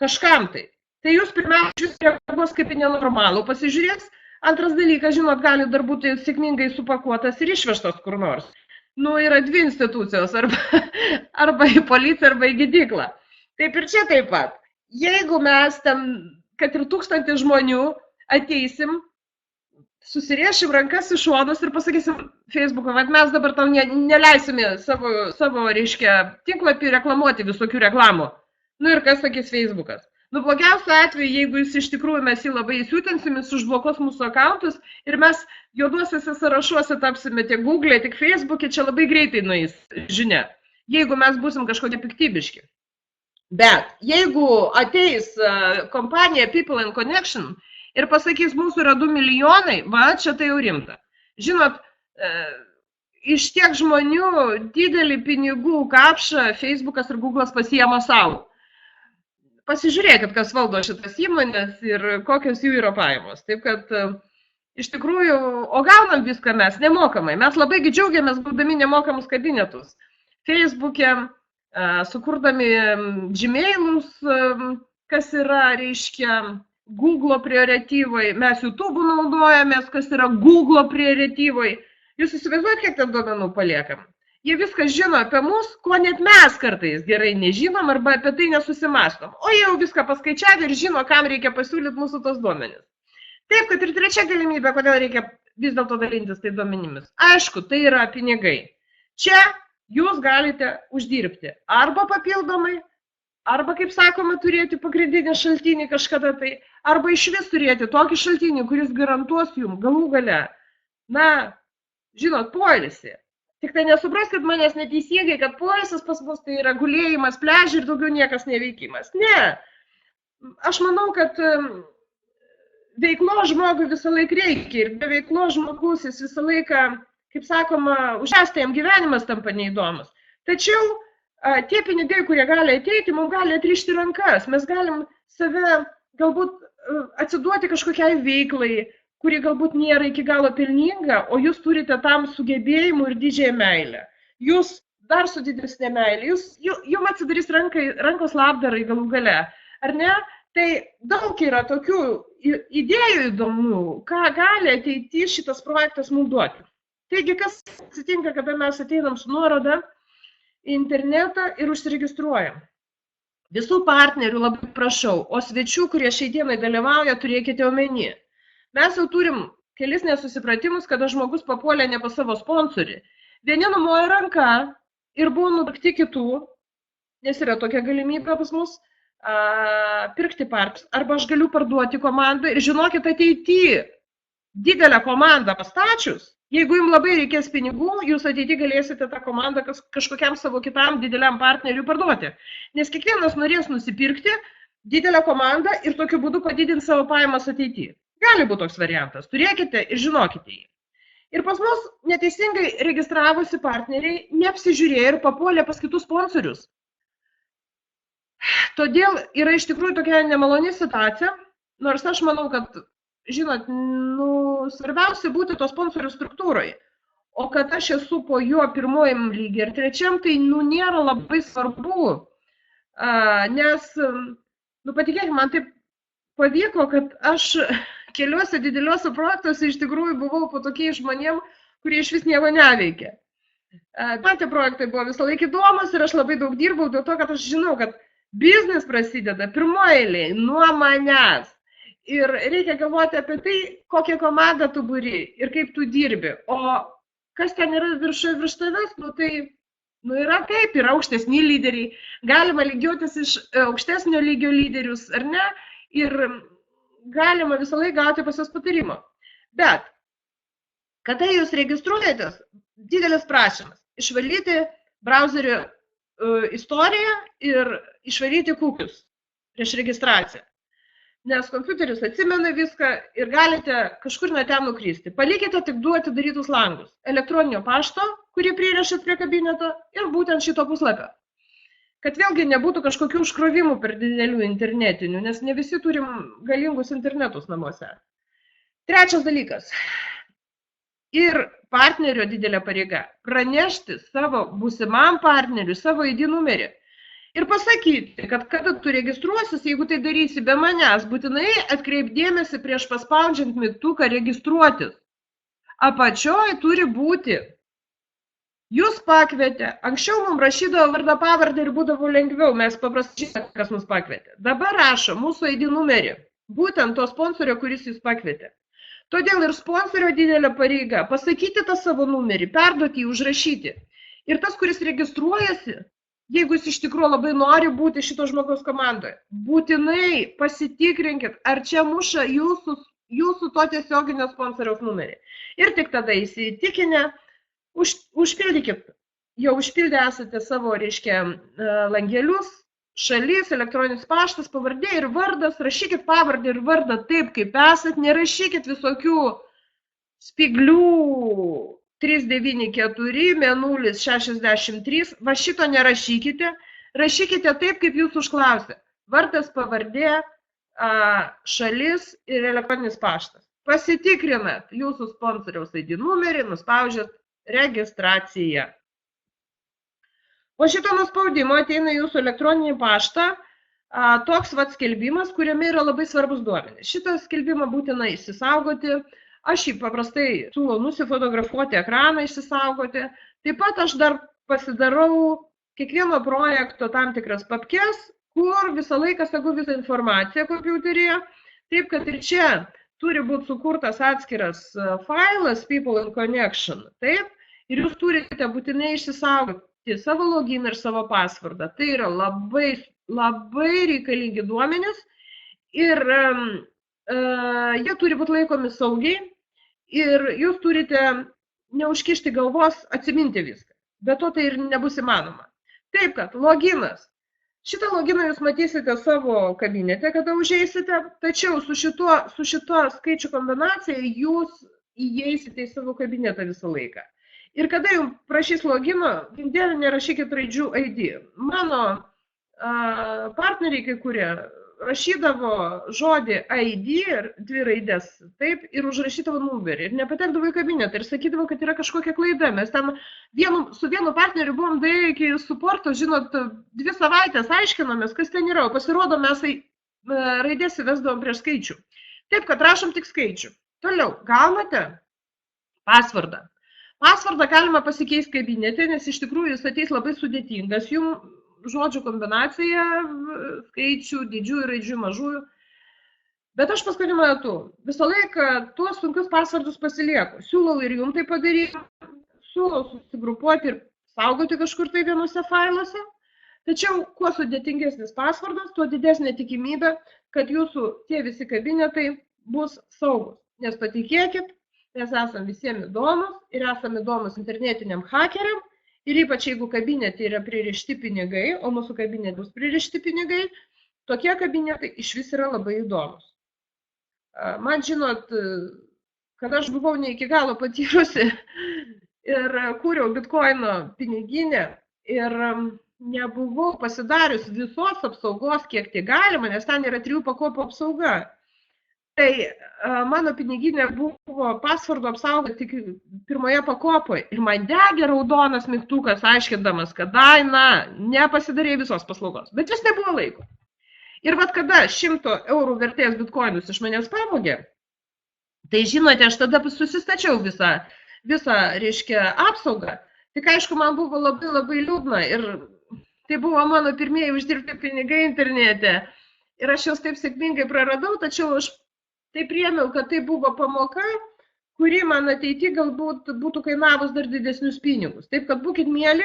Kažkam tai. Tai jūs pirmiausia reaguos kaip į nenormalų pasižiūrės. Antras dalykas, žinot, gali dar būti sėkmingai supakuotas ir išvežtas kur nors. Nu, yra dvi institucijos, arba į policiją, arba į gydyklą. Taip ir čia taip pat. Jeigu mes ten, kad ir 1000 žmonių ateisim, susiriešim rankas iš uodos ir pasakysim Facebook'o, kad mes dabar tau neleisime savo reiškia, tinklapį reklamuoti visokių reklamų. Nu ir kas sakys Facebook'as? Nu, blogiausiu atveju, jeigu jis iš tikrųjų mes jį labai įsiutinsim, jis užblokuos mūsų akauntus ir mes juoduosiuose sąrašuose tapsime tiek Google, tiek Facebook'e, čia labai greitai nueis žinia, jeigu mes būsim kažkokie piktybiški. Bet jeigu ateis kompanija People and Connection ir pasakys, mūsų yra 2 milijonai, va, čia tai jau rimta. Žinot, iš tiek žmonių didelį pinigų kapšą Facebookas ir Google'as pasiema savo. Pasižiūrėkit, kas valdo šitas įmonės ir kokios jų yra pajamos. Taip kad iš tikrųjų, o gaunam viską mes nemokamai. Mes labai džiaugiamės gaudami nemokamus kabinetus. Facebook'e, sukurdami žymėjimus, kas yra, reiškia, Google prioritetyvai. Mes YouTube naudojamės, kas yra Google prioritetyvai. Jūs įsivaizduojate, kiek ten duomenų paliekam? Jie viską žino apie mus, ko net mes kartais gerai nežinom arba apie tai nesusimastom. O jie jau viską paskaičiavę ir žino, kam reikia pasiūlyti mūsų tos duomenis. Taip, kad ir trečia galimybė, kodėl reikia vis dėlto dalintis tai duomenimis. Aišku, tai yra pinigai. Čia jūs galite uždirbti arba papildomai, arba, kaip sakoma, turėti pagrindinį šaltinį kažkada tai, arba iš vis turėti tokį šaltinį, kuris garantuos jums galų gale, na, žinot, poilsį. Tik tai nesupraskit manęs neteisingai, kad poilsis pas mus tai yra gulėjimas pliaže ir daugiau niekas neveikimas. Ne. Aš manau, kad veiklos žmogui visą laiką reikia ir be veiklos žmogus jis visą laiką, kaip sakoma, užtęsta jam gyvenimas tampa neįdomus. Tačiau tie pinigai, kurie gali ateiti, mums gali atrišti rankas. Mes galim save galbūt atsiduoti kažkokiai veiklai, kuri galbūt nėra iki galo pelninga, o jūs turite tam sugebėjimų ir didžiąją meilę. Jūs dar su didesnė meilė, jums atsidarys rankos labdarai galų gale, ar ne? Tai daug yra tokių idėjų įdomių, ką gali ateityje šitas projektas mums duoti. Taigi, kas atsitinka, kada mes ateinam su nuoroda į internetą ir užsiregistruojam? Visų partnerių labai prašau, o svečių, kurie šiai dienai dalyvauja, turėkite omeny. Mes jau turim kelis nesusipratimus, kada žmogus papuolė ne pas savo sponsorį. Vieni numoja ranką ir buvo nupirkti kitų, nes yra tokia galimybė pas mus pirkti partnerius. Arba aš galiu parduoti komandą ir žinokit, ateityje didelę komandą pastačius, jeigu jums labai reikės pinigų, jūs ateityje galėsite tą komandą kažkokiam savo kitam dideliam partneriui parduoti. Nes kiekvienas norės nusipirkti didelę komandą ir tokiu būdu padidinti savo pajamas ateityje. Gali būti toks variantas. Turėkite ir žinokite jį. Ir pas mus neteisingai registravosi partneriai, neapsižiūrėjo ir papuolė pas kitus sponsorius. Todėl yra iš tikrųjų tokia nemaloni situacija, nors aš manau, kad, žinot, svarbiausia būti to sponsorių struktūroje. O kad aš esu po jo pirmojim lygiai ir trečiam, tai nėra labai svarbu, nes, patikėkime, man taip pavyko, kad aš keliuose dideliuose projektuose iš tikrųjų buvau po tokiais žmonėm, kurie iš vis nieko neveikia. Man tie projektai buvo visą laiką įdomus ir aš labai daug dirbau dėl to, kad aš žinau, kad biznis prasideda pirmoje eilėje nuo manęs. Ir reikia galvoti apie tai, kokią komandą tu buri ir kaip tu dirbi. O kas ten yra virš tavęs, tai yra taip, yra aukštesni lyderiai. Galima lygiuotis iš aukštesnio lygio lyderius, ar ne? Ir galima visą laiką gauti pas jos patarimo. Bet, kada jūs registruojatės, didelis prašymas – išvalyti brauzerio istoriją ir išvalyti kukius prieš registraciją. Nes kompiuteris atsimena viską ir galite kažkur nuo ten nukristi. Palikite tik 2 atidarytus langus – elektroninio pašto, kurį pririšat prie kabineto, ir būtent šito puslapio. Kad vėlgi nebūtų kažkokių užkrovimų per didelių internetinių, nes ne visi turim galingus internetus namuose. Trečias dalykas. Ir partnerio didelė pareiga – pranešti savo būsimam partneriui savo ID numerį. Ir pasakyti, kad kada tu registruosis, jeigu tai darysi be manęs, būtinai atkreip dėmesį prieš paspaudžiant mygtuką registruotis. Apačioj turi būti. Jūs pakvietė, anksčiau mums rašydavo vardą pavardę ir būdavo lengviau, mes paprastai žinome, kas mus pakvietė. Dabar rašo mūsų ID numerį, būtent to sponsorio, kuris jūs pakvietė. Todėl ir sponsorio didelė pareiga pasakyti tą savo numerį, perduoti jį, užrašyti. Ir tas, kuris registruojasi, jeigu jūs iš tikrųjų labai nori būti šito žmogaus komandoje, būtinai pasitikrinkit, ar čia muša jūsų to tiesioginio sponsoriaus numerį. Ir tik tada įsitikinę, užpildykit, jau užpildę esate savo, reiškia, langelius, šalis, elektroninis paštas, pavardė ir vardas, rašykit pavardę ir vardą taip, kaip esat, nerašykit visokių spiglių 394, mėnulis 63, va šito nerašykite, rašykite taip, kaip jūs užklausė. Vardas, pavardė, šalis ir elektroninis paštas. Pasitikrinat jūsų sponsoriaus ID numerį, nuspaudžiat registraciją. Po šito nuspaudimo ateina jūsų elektroninį paštą toks skelbimas, kuriame yra labai svarbus duomenys. Šitą skelbimą būtina išsisaugoti. Aš jį paprastai siūlau nusifotografuoti ekraną, išsisaugoti. Taip pat aš dar pasidarau kiekvieno projekto tam tikras papkes, kur visą laiką sakau visą informaciją kompiuteryje. Taip, kad ir čia turi būti sukurtas atskiras failas People in Connection. Taip, ir jūs turite būtinai išsisaugoti savo loginą ir savo pasvordą. Tai yra labai, labai reikalingi duomenys ir jie turi būti laikomi saugiai ir jūs turite neužkišti galvos atsiminti viską. Bet to tai ir nebus įmanoma. Taip, kad loginas. Šitą loginą jūs matysite savo kabinete, kada užeisite, tačiau su šito skaičių kombinacija jūs įeisite į savo kabinetą visą laiką. Ir kada jums prašys logino, gindėlį nerašykit raidžių ID. Mano partneriai, kai kurie, rašydavo žodį ID ir 2 raidės, taip, ir užrašydavo numerį. Ir nepatekdavo į kabinetą ir sakydavo, kad yra kažkokia klaida. Mes ten su vienu partneriu buvom dėję iki suporto, žinot, 2 savaitės aiškinomės, kas ten yra. O pasirodo, mes raidės įvesdavom prieš skaičių. Taip, kad rašom tik skaičių. Toliau, gaunate pasvordą. Pasvordą galima pasikeisti kabinete, nes iš tikrųjų jis ateis labai sudėtingas. Jums žodžių kombinacija, skaičių, didžiųjų, raidžių, mažųjų. Bet aš paskutiniu metu visą laiką tuos sunkius pasvordus pasilieku. Siūlau ir jums tai padaryti, siūlau susigrupuoti ir saugoti kažkur tai vienose failuose. Tačiau, kuo sudėtingesnis pasvordas, tuo didesnė tikimybė, kad jūsų tie visi kabinetai bus saugus. Nes patikėkit, mes esame visiems įdomus ir esame įdomus internetiniam hakeriam. Ir ypač jeigu kabinete yra pririšti pinigai, o mūsų kabinete bus pririšti pinigai, tokie kabinetai iš vis yra labai įdomus. Man žinot, kad aš buvau ne iki galo patyrusi ir kūriau bitkoino piniginę ir nebuvau pasidarius visos apsaugos, kiek tai galima, nes ten yra 3 pakopų apsauga. Tai mano piniginė buvo pasvordo apsauga tik 1 pakopoje ir man degė raudonas mygtukas aiškindamas, kad Daina nepasidarė visos paslaugos, bet vis nebuvo laiko. Ir vat kada 100 eurų vertės bitkoinus iš manęs pavogė, tai žinote, aš tada susistačiau visą reiškia, apsaugą. Tik aišku, man buvo labai labai liūdna ir tai buvo mano pirmieji uždirbti pinigai internete. Ir aš juos taip sėkmingai praradau, tačiau aš tai priėmiau, kad tai buvo pamoka, kuri man ateityje galbūt būtų kainavus dar didesnius pinigus. Taip, kad būkit mieli,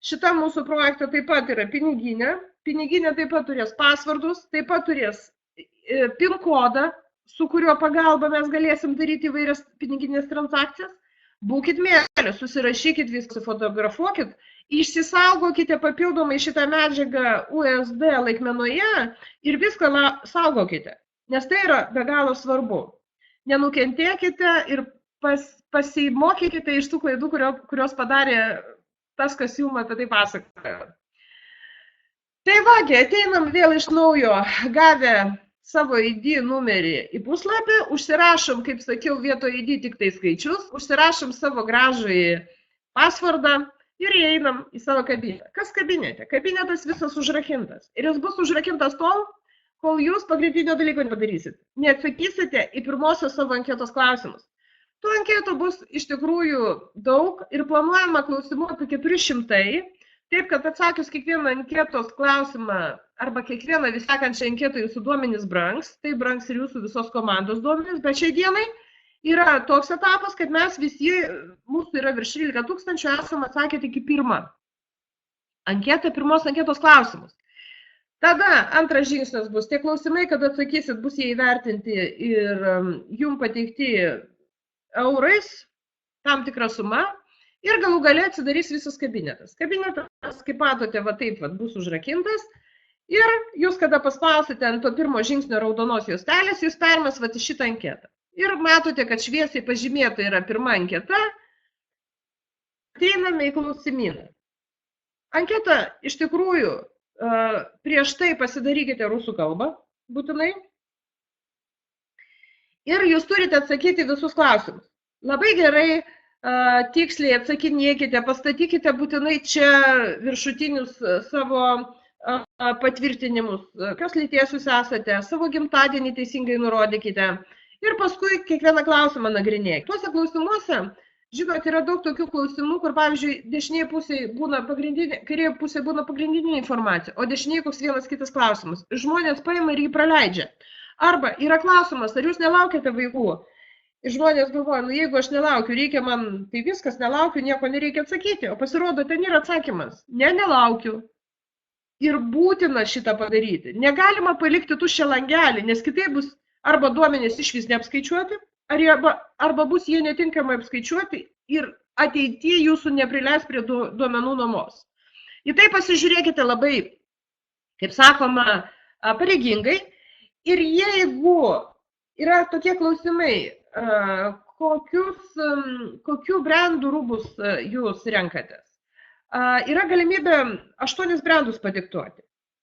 šita mūsų projekto taip pat yra piniginė. Piniginė taip pat turės pasvordus, taip pat turės PIN kodą, su kurio pagalba mes galėsim daryti įvairias piniginės transakcijas. Būkit mieli, susirašykit viską, fotografuokit, išsisaugokite papildomai šitą medžiagą USD laikmenoje ir viską saugokite. Nes tai yra be galo svarbu. Nenukentėkite ir pasimokykite iš tų klaidų, kurios padarė tas, kas jums apie tai pasakojo. Tai vagi, ateinam vėl iš naujo, gavę savo ID numerį į puslapį, užsirašom, kaip sakiau, vietoj ID tik tai skaičius, užsirašom savo gražųjį pasvordą ir įeinam į savo kabinetą. Kas kabinete? Kabinetas visas užrakintas. Ir jis bus užrakintas tol, kol jūs pagrindinio dalyko nepadarysit. Neatsakysite į pirmosios savo anketos klausimus. Tų anketų bus iš tikrųjų daug ir planuojama klausimų apie 400. Taip, kad atsakius kiekvieną anketos klausimą arba kiekvieną vis sekančią anketą jūsų duomenys brangs, tai brangs ir jūsų visos komandos duomenys, bet šiai dienai yra toks etapas, kad mes visi, mūsų yra virš 13 000, esame atsakę tik į pirmą anketą, pirmos anketos klausimus. Tada antras žingsnis bus, tie klausimai, kada atsakysit, bus jie įvertinti ir jum pateikti eurais, tam tikra suma, ir galų gale atsidarys visas kabinetas. Kabinetas, kaip matote, va taip, va, bus užrakintas, ir jūs, kada paspausite ant to pirmo žingsnio raudonos juostelės, jūs permes va šitą anketą. Ir matote, kad šviesiai pažymėta yra pirma anketa, ateiname į klausimyną. Anketą iš tikrųjų prieš tai pasidarykite rusų kalbą, būtinai. Ir jūs turite atsakyti visus klausimus. Labai gerai, tiksliai atsakinėkite, pastatykite būtinai čia viršutinius savo patvirtinimus, kas lyties jūs esate, savo gimtadienį teisingai nurodykite. Ir paskui kiekvieną klausimą nagrinėkite. Tuose klausimuose, žinot, yra daug tokių klausimų, kur, pavyzdžiui, dešinėje pusėje būna pagrindinė, kairėje pusėje būna pagrindinė informacija, o dešinėje koks vienas kitas klausimas. Žmonės paima ir jį praleidžia. Arba yra klausimas, ar jūs nelaukite vaikų? Ir žmonės galvoja, nu jeigu aš nelaukiu, reikia man, tai viskas, nelaukiu, nieko nereikia atsakyti. O pasirodo, ten yra atsakymas. Ne, nelaukiu. Ir būtina šitą padaryti. Negalima palikti tuščią langelį, nes kitaip bus arba duomenys išvis neapskaičiuoti, arba bus jie netinkamai apskaičiuoti ir ateityje jūsų neprileis prie duomenų nuomos. Į tai pasižiūrėkite labai, kaip sakoma, pareigingai. Ir jeigu yra tokie klausimai, kokių brandų rūbus jūs renkatės, yra galimybė 8 brandus padiktuoti.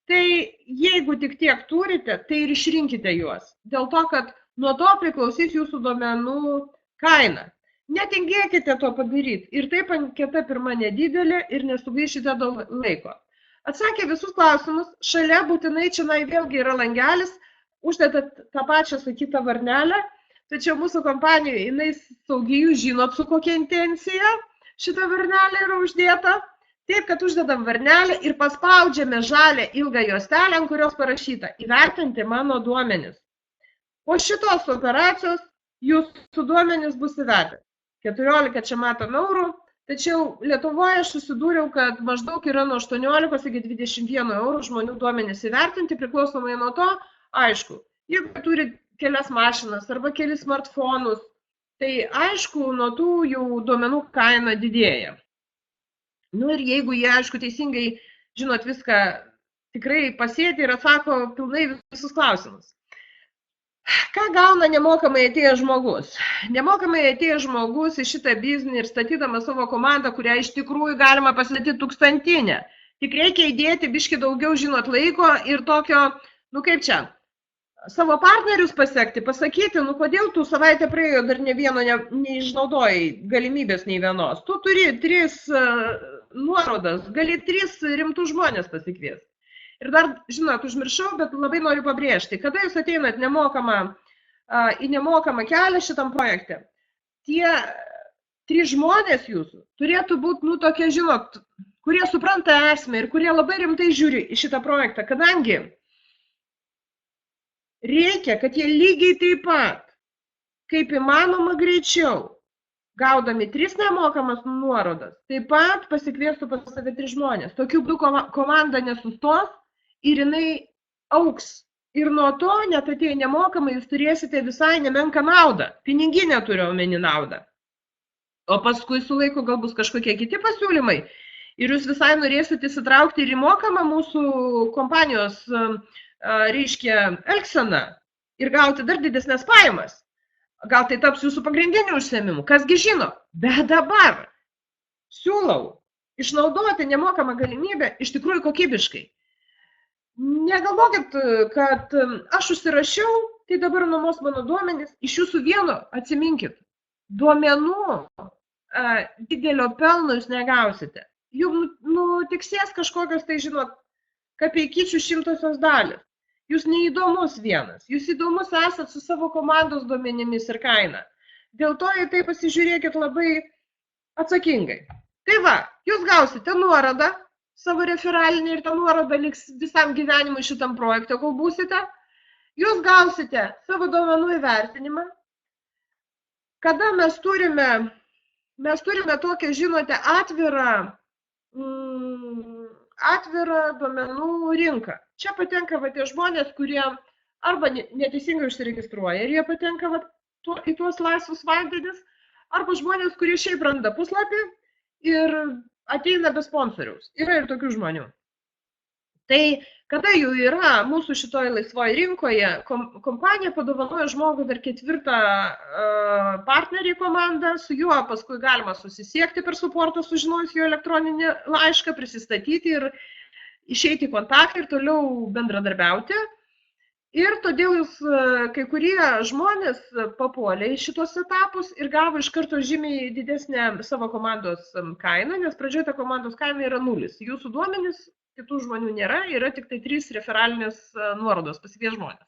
Tai jeigu tik tiek turite, tai ir išrinkite juos. Dėl to, kad nuo to priklausys jūsų duomenų kaina. Netingėkite to padaryti. Ir taip anketa pirma nedidelė ir nesugaišite daug laiko. Atsakę visus klausimus, šalia būtinai čia vėlgi yra langelis, uždedat tą pačią sakytą varnelę, tačiau mūsų kompanijoje jinai saugiai, jūs žinot, su kokia intencija šita varnelė yra uždėta. Taip, kad uždedam varnelę ir paspaudžiame žalę ilgą juostelę, ant kurios parašyta įvertinti mano duomenis. Po šitos operacijos jūsų duomenys bus įvertinti. 14 čia matom eurų, tačiau Lietuvoje aš susidūriau, kad maždaug yra nuo 18 iki 21 eurų žmonių duomenys įvertinti, priklausomai nuo to, aišku, jeigu turi kelias mašinas arba kelis smartfonus, tai aišku, nuo tų jau duomenų kaina didėja. Nu ir jeigu jie, aišku, teisingai, žinot, viską tikrai pasėti ir atsako pilnai visus klausimus. Ką gauna nemokamai atėjęs žmogus? Nemokamai atėjęs žmogus į šitą biznį ir statydama savo komandą, kurią iš tikrųjų galima pastatyti 1000. Tik reikia įdėti biški daugiau, žinot, laiko ir tokio, nu kaip čia, savo partnerius pasiekti, pasakyti, nu kodėl tu savaitę praėjo dar ne vieno neišnaudojai galimybės nei vienos. Tu turi 3 nuorodas, gali 3 rimtus žmonės pasikviesti. Ir dar, žinot, užmiršau, bet labai noriu pabrėžti, kada jūs ateinat į nemokamą kelią šitam projekte, tie 3 žmonės jūsų turėtų būti, nu, tokie, žinot, kurie supranta esmę ir kurie labai rimtai žiūri į šitą projektą, kadangi reikia, kad jie lygiai taip pat, kaip įmanoma greičiau, gaudami 3 nemokamas nuorodas, taip pat pasikviestų pas save 3 žmonės. Tokiu būdu komanda nesustos ir jinai auks. Ir nuo to, net atėję nemokamai, jūs turėsite visai nemenką naudą. Piniginę turiu omeny naudą. O paskui su laiku gal bus kažkokie kiti pasiūlymai. Ir jūs visai norėsite įsitraukti ir į mokamą mūsų kompanijos, reiškia, elgseną ir gauti dar didesnės pajamas. Gal tai taps jūsų pagrindiniu užsiėmimu, kasgi žino. Bet dabar siūlau išnaudoti nemokamą galimybę iš tikrųjų kokybiškai. Negalvokit, kad aš užsirašiau, tai dabar nuomos mano duomenys, iš jūsų vieno atsiminkit. Duomenų didelio pelno jūs negausite. Jums nutiksės kažkokios, tai žinot, kapeikyčių 100 dalis. Jūs neįdomus vienas, jūs įdomus esat su savo komandos duomenimis ir kaina. Dėl to į tai pasižiūrėkit labai atsakingai. Tai va, jūs gausite nuorodą, savo referalinį ir ta nuoroda liks visam gyvenimui šitam projekte, kol būsite. Jūs gausite savo duomenų įvertinimą. Kada mes turime tokią, žinote, atvirą atvirą duomenų rinką. Čia patenka tie žmonės, kurie arba neteisingai užsiregistruoja ir jie patenka į tuos laisvus vandenis, arba žmonės, kurie šiaip randa puslapį ir ateina be sponsoriaus. Yra ir tokių žmonių. Tai kada jų yra mūsų šitoje laisvoje rinkoje, kompanija padovanoja žmogui dar 4 partnerį komandą, su juo paskui galima susisiekti per suportą, sužinojus jo elektroninį laišką, prisistatyti ir išeiti į kontaktą ir toliau bendradarbiauti. Ir todėl kai kurie žmonės papuolė į šitos etapus ir gavo iš karto žymiai didesnę savo komandos kainą, nes pradžioje ta komandos kaina yra 0. Jūsų duomenys kitų žmonių nėra, yra tik tai 3 referalinės nuorodos, pasikvies žmonės.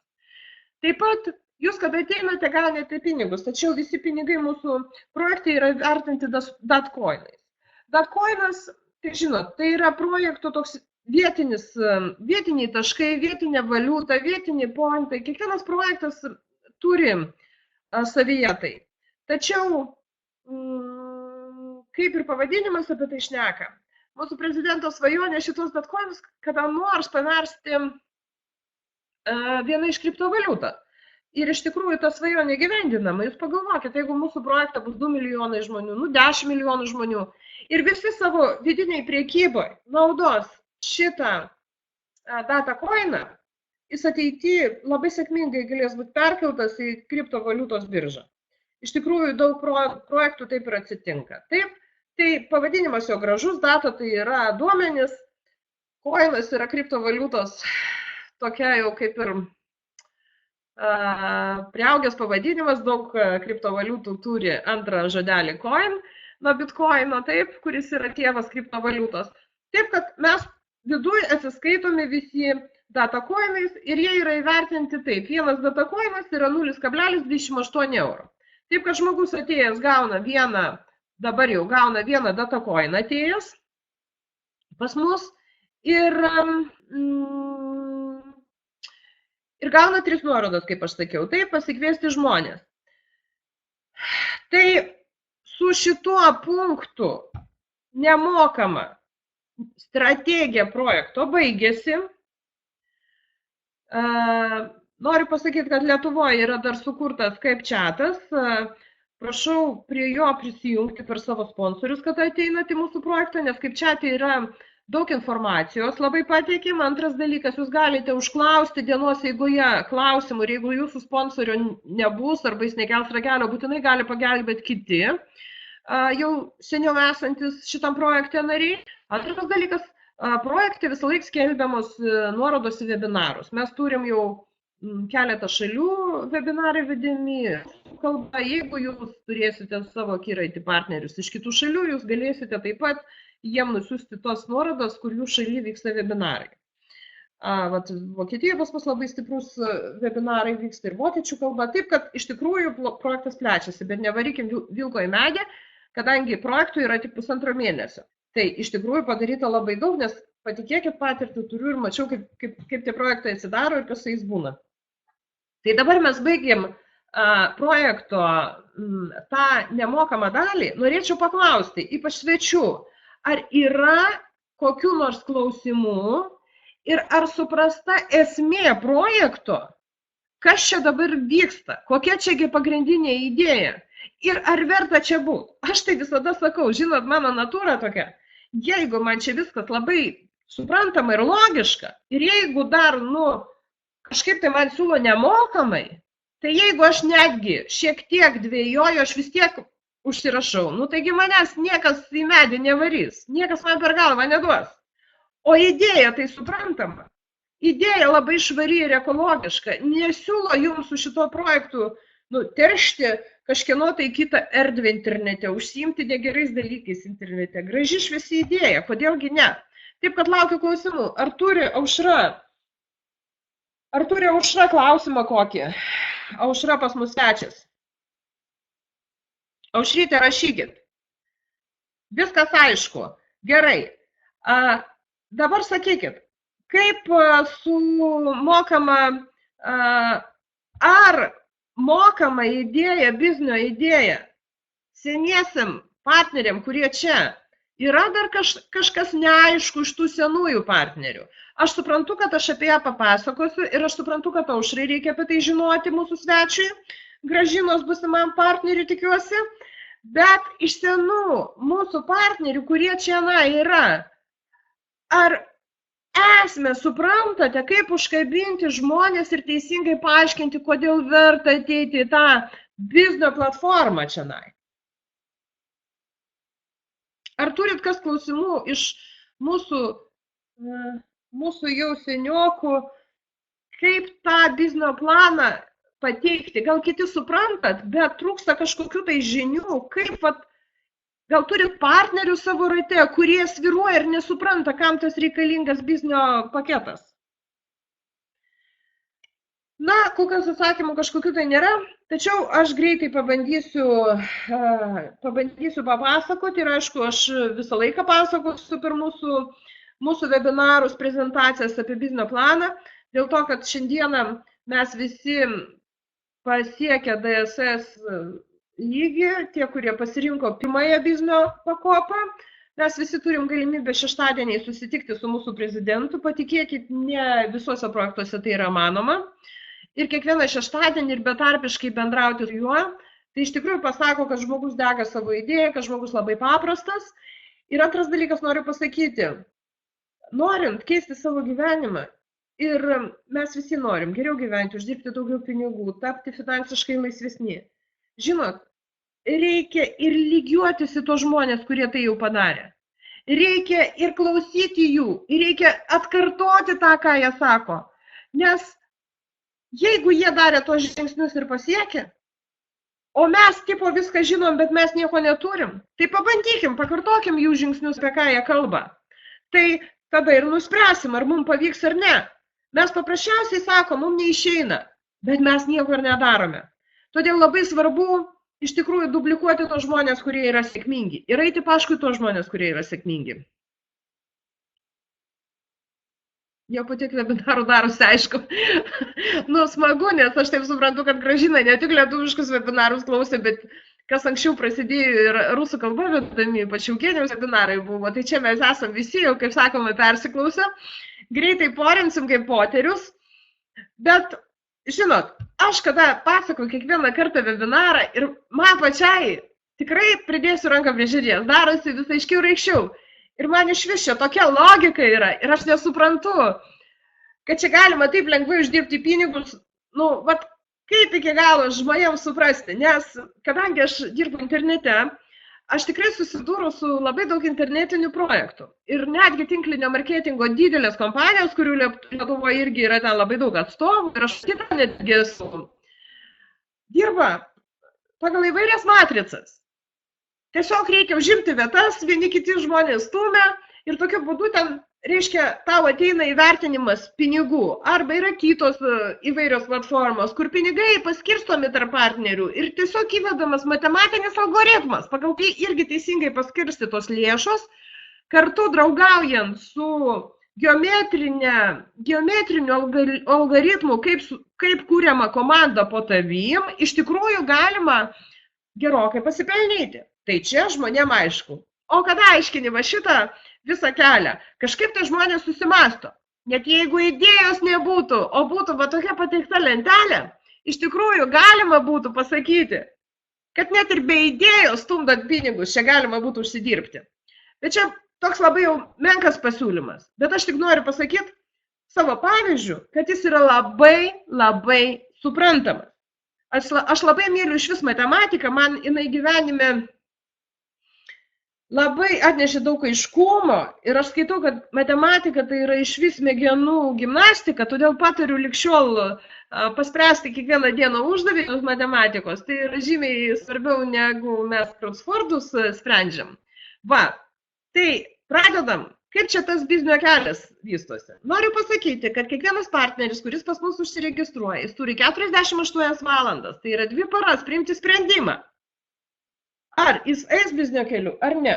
Taip pat jūs, kada ateinate, gaunate pinigus, tačiau visi pinigai mūsų projektai yra vertinti Datcoin'ais. Datcoin'as, tai žinot, tai yra projektų toks vietiniai taškai, vietinė valiuta, vietiniai pointai. Kiekvienas projektas turi savyje tai. Tačiau, kaip ir pavadinimas apie tai šneka, mūsų prezidento svajonė šitos Datcoin'us kada nors paversti vieną iš kriptovaliutą. Ir iš tikrųjų ta svajonė gyvendinama. Jūs pagalvokite, jeigu mūsų projekte bus 2 milijonai žmonių, 10 milijonų žmonių ir visi savo vidiniai priekyboje naudos šitą Datcoin'ą, jis ateityje labai sėkmingai galės būti perkeltas į kriptovaliutos biržą. Iš tikrųjų daug projektų taip ir atsitinka. Taip, tai pavadinimas jo gražus, data tai yra duomenys, coinas yra kriptovaliutos tokia jau kaip ir priaugęs pavadinimas, daug kriptovaliutų turi antrą žodelį coin nuo bitcoino, taip, kuris yra tėvas kriptovaliutos. Taip, kad mes viduj atsiskaitomi visi Datcoin'ais ir jie yra įvertinti taip. Vienas Datcoin'as yra 0,28 €. Taip, kad žmogus atėjęs dabar jau gauna vieną Datcoin'ą atėjęs pas mus ir gauna 3 nuorodas, kaip aš sakiau, tai pasikviesti žmonės. Tai su šituo punktu nemokama strategija projekto baigėsi. Noriu pasakyti, kad Lietuvoje yra dar sukurtas Skype chatas. Prašau prie jo prisijungti per savo sponsorius, kad ateinate į mūsų projektą, nes Skype chat'e yra daug informacijos, labai pateikim. Antras dalykas, jūs galite užklausti dienos eigoje klausimų ir jeigu jūsų sponsorio nebus arba jis nekels ragelio, būtinai gali pagelbėti kiti, jau seniau esantis šitam projekte nariai. Antras dalykas, projekte visą laiką skelbiamos nuorodos į webinarus. Mes turim jau keletą šalių webinarai vedami kalba. Jeigu jūs turėsite savo akiraitį partnerius iš kitų šalių, jūs galėsite taip pat jiem nusiųsti tos nuorodos, kur jų šaly vyksta webinarai. Vokietijoje pas mus labai stiprus webinarai vyksta ir vokiečių kalba. Taip, kad iš tikrųjų projektas plečiasi, bet nevarykim vilko į medį, kadangi projektų yra tik 1,5 mėnesio. Tai iš tikrųjų padaryta labai daug, nes patikėkit, patirtį turiu ir mačiau, kaip tie projektai atsidaro ir kas su jais būna. Tai dabar mes baigėm projekto tą nemokamą dalį. Norėčiau paklausti, ypač svečių, ar yra kokių nors klausimų ir ar suprasta esmė projekto, kas čia dabar vyksta, kokia čiagi pagrindinė idėja ir ar verta čia būti. Aš tai visada sakau, žinot, mano natūra tokia, jeigu man čia viskas labai suprantama ir logiška ir jeigu dar, kažkaip tai man siūlo nemokamai, tai jeigu aš netgi šiek tiek dvėjoju, aš vis tiek užsirašau. Taigi manęs niekas į medį nevarys, niekas man per galvą neduos. O idėja tai suprantama. Idėja labai švari ir ekologiška. Nesiūlo jums su šito projektu teršti kažkieno tai kitą erdvę internete, užsiimti negerais dalykais internete. Graži šviesi idėja, kodėlgi ne. Taip, kad laukiu klausimų. Ar turi Aušra klausimą kokį? Aušra pas mus svečias. Aušrytė, rašykit. Viskas aišku. Gerai. Dabar sakykit, kaip su mokama, ar mokama idėja, biznio idėja seniesiam partneriam, kurie čia yra dar kažkas neaišku iš tų senųjų partnerių. Aš suprantu, kad aš apie ją papasakosiu ir aš suprantu, kad Aušrai reikia apie tai žinoti mūsų svečiui, Gražinos būsimam partneriui tikiuosi, bet iš senų mūsų partnerių, kurie čia yra, ar esmę suprantate, kaip užkabinti žmonės ir teisingai paaiškinti, kodėl verta ateiti į tą biznio platformą čia? Ar turit kas klausimų iš mūsų jau seniokų, kaip tą biznio planą pateikti? Gal kiti suprantat, bet trūksta kažkokių tai žinių, kaip gal turit partnerių savo rate, kurie svyruoja ir nesupranta, kam tas reikalingas biznio paketas? Na, kol kas atsakymų kažkokių tai nėra, tačiau aš greitai pabandysiu papasakoti ir aišku, aš visą laiką pasakosiu per mūsų webinarus, prezentacijas apie biznio planą, dėl to, kad šiandieną mes visi pasiekę DSS lygį, tie, kurie pasirinko pirmąją biznio pakopą, mes visi turim galimybę šeštadienį susitikti su mūsų prezidentu, patikėkit, ne visuose projektuose tai yra manoma. Ir kiekvieną šeštadienį ir betarpiškai bendrauti su juo, tai iš tikrųjų pasako, kad žmogus dega savo idėją, kad žmogus labai paprastas. Ir antras dalykas noriu pasakyti, norint keisti savo gyvenimą, ir mes visi norim geriau gyventi, uždirbti daugiau pinigų, tapti finansiškai laisvesni. Žinot, reikia ir lygiuotis į tos žmonės, kurie tai jau padarė. Reikia ir klausyti jų, ir reikia atkartoti tą, ką jie sako. Nes jeigu jie darė tos žingsnius ir pasiekė, o mes tipo viską žinom, bet mes nieko neturim, tai pabandykim, pakartokim jų žingsnius, apie ką jie kalba. Tai tada ir nuspręsim, ar mums pavyks ar ne. Mes paprasčiausiai sakom, mums neišeina, bet mes nieko ir nedarome. Todėl labai svarbu iš tikrųjų duplikuoti tos žmonės, kurie yra sėkmingi. Ir eiti paskui tos žmonės, kurie yra sėkmingi. Jau po tiek webinarų darosi, aišku. Nu, smagu, nes aš taip suprantu, kad Gražina ne tik lietuviškus webinarus klausė, bet kas anksčiau prasidėjo ir rusų kalba vedami, ypač Eugenijaus webinarai buvo. Tai čia mes esam visi, jau kaip sakoma, persiklausę. Greitai porinsim kaip poterius. Bet, žinot, aš kada pasakoju kiekvieną kartą webinarą ir man pačiai tikrai pridėsiu ranką prie širdies, darosi vis aiškiau ir aiškiau. Ir man iš vis čia tokia logika yra ir aš nesuprantu, kad čia galima taip lengvai uždirbti pinigus, nu, vat kaip iki galo žmonėms suprasti, nes kadangi aš dirbu internete, aš tikrai susidūriau su labai daug internetinių projektų. Ir netgi tinklinio marketingo didelės kompanijos, kurių Lietuvoje irgi yra ten labai daug atstovų, ir aš kitą netgi esu, dirba pagal įvairias matricas. Tiesiog reikia užimti vietas, vieni kiti žmonės stumia ir tokiu būdu ten, reiškia, tau ateina įvertinimas pinigų. Arba yra kitos įvairios platformos, kur pinigai paskirstomi tarp partnerių ir tiesiog įvedamas matematinis algoritmas, pagal tai irgi teisingai paskirstytos lėšos, kartu draugaujant su geometriniu algoritmu, kaip kūriama komanda po tavim, iš tikrųjų galima gerokai pasipelnyti. Tai čia žmonėm aišku. O kada aiškini va šitą visą kelią, kažkaip tai žmonės susimasto. Net jeigu idėjos nebūtų, o būtų va tokia pateikta lentelė, iš tikrųjų galima būtų pasakyti, kad net ir be idėjos stumdant pinigus čia galima būtų užsidirbti. Bet čia toks labai jau menkas pasiūlymas. Bet aš tik noriu pasakyti savo pavyzdžių, kad jis yra labai, labai suprantamas. Aš labai myliu iš vis matematiką, man jinai gyvenime labai atnešė daug aiškumo ir aš skaitau, kad matematika tai yra iš vis smegenų gimnastika, todėl patariu likščiol paspręsti kiekvieną dieną uždavinius matematikos. Tai yra žymiai svarbiau, negu mes crosswordus sprendžiam. Va, tai pradedam. Kaip čia tas biznio kelias vystosi? Noriu pasakyti, kad kiekvienas partneris, kuris pas mus užsiregistruoja, jis turi 48 valandas, tai yra 2 paras priimti sprendimą. Ar jis eis biznio keliu, ar ne?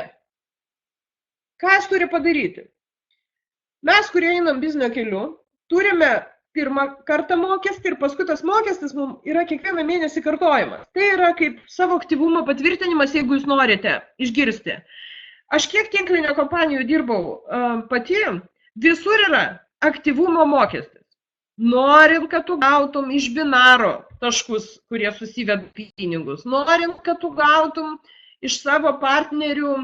Ką jis turi padaryti? Mes, kurie einam biznio keliu, turime pirmą kartą mokestį ir paskui tas mokestis mums yra kiekvieną mėnesį kartojimas. Tai yra kaip savo aktyvumo patvirtinimas, jeigu jūs norite išgirsti. Aš kiek tinklinio kompanijų dirbau pati, visur yra aktyvumo mokestis. Norint, kad tu gautum iš binaro taškus, kurie susiveda pinigus, norint, kad tu gautum iš savo partnerių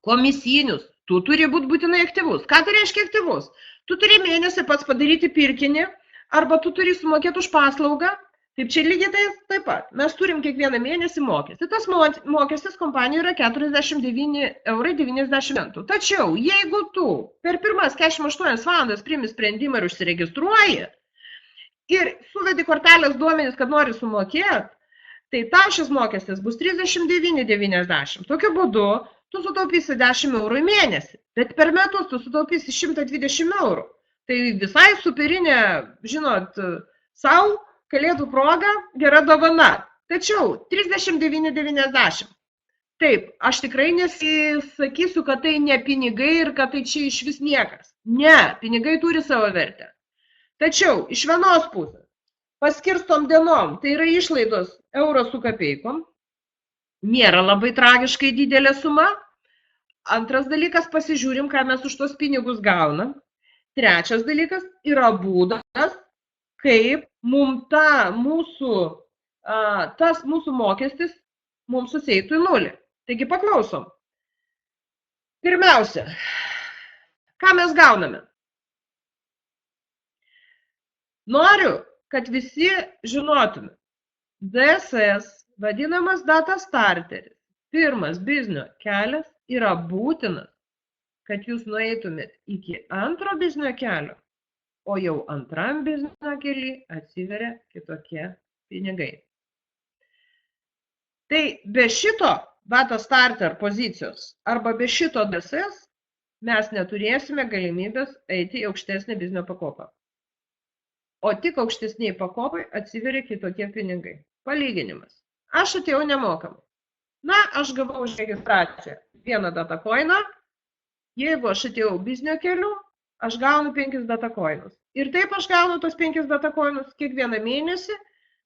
komisinius, tu turi būti būtinai aktyvus. Ką tai reiškia aktyvus? Tu turi mėnesį pats padaryti pirkinį, arba tu turi sumokėti už paslaugą. Taip čia lygiai taip pat. Mes turim kiekvieną mėnesį mokestį. Tas mokestis kompanijų yra 49,90 €. Tačiau, jeigu tu per pirmas 48 valandas priimi sprendimą ir užsiregistruoji ir suvedi kortelės duomenis, kad nori sumokėti, tai tau šis mokestis bus 39,90 €. Tokiu būdu tu sutaupysi 10 € į mėnesį, bet per metus tu sutaupysi 120 €. Tai visai superinė, žinot, savo Kalėdų proga gera dovana. Tačiau 39,90 €. Taip, aš tikrai nesisakysiu, kad tai ne pinigai ir kad tai čia iš vis niekas. Ne, pinigai turi savo vertę. Tačiau iš vienos pusės paskirstom dienom, tai yra išlaidos euro su kapeikom, nėra labai tragiškai didelė suma. Antras dalykas, pasižiūrim, ką mes už tos pinigus gaunam. Trečias dalykas yra būdas, kaip tas mūsų mokestis mums suseitų į nulį. Taigi paklausom. Pirmiausia, ką mes gauname? Noriu, kad visi žinotume. DSS, vadinamas data starteris, pirmas biznio kelias yra būtinas, kad jūs nueitumėt iki antro biznio kelio. O jau antram biznio kely atsiveria kitokie pinigai. Tai be šito data starter pozicijos arba be šito DSS mes neturėsime galimybės eiti į aukštesnę biznio pakopą. O tik aukštesniai pakopai atsiveria kitokie pinigai. Palyginimas. Aš atėjau nemokamai. Na, aš gavau už registraciją vieną datacoiną. Jeigu aš atėjau biznio keliu, aš gaunu 5 datacoinus. Ir taip aš gaunu tos 5 datacoinus kiekvieną mėnesį,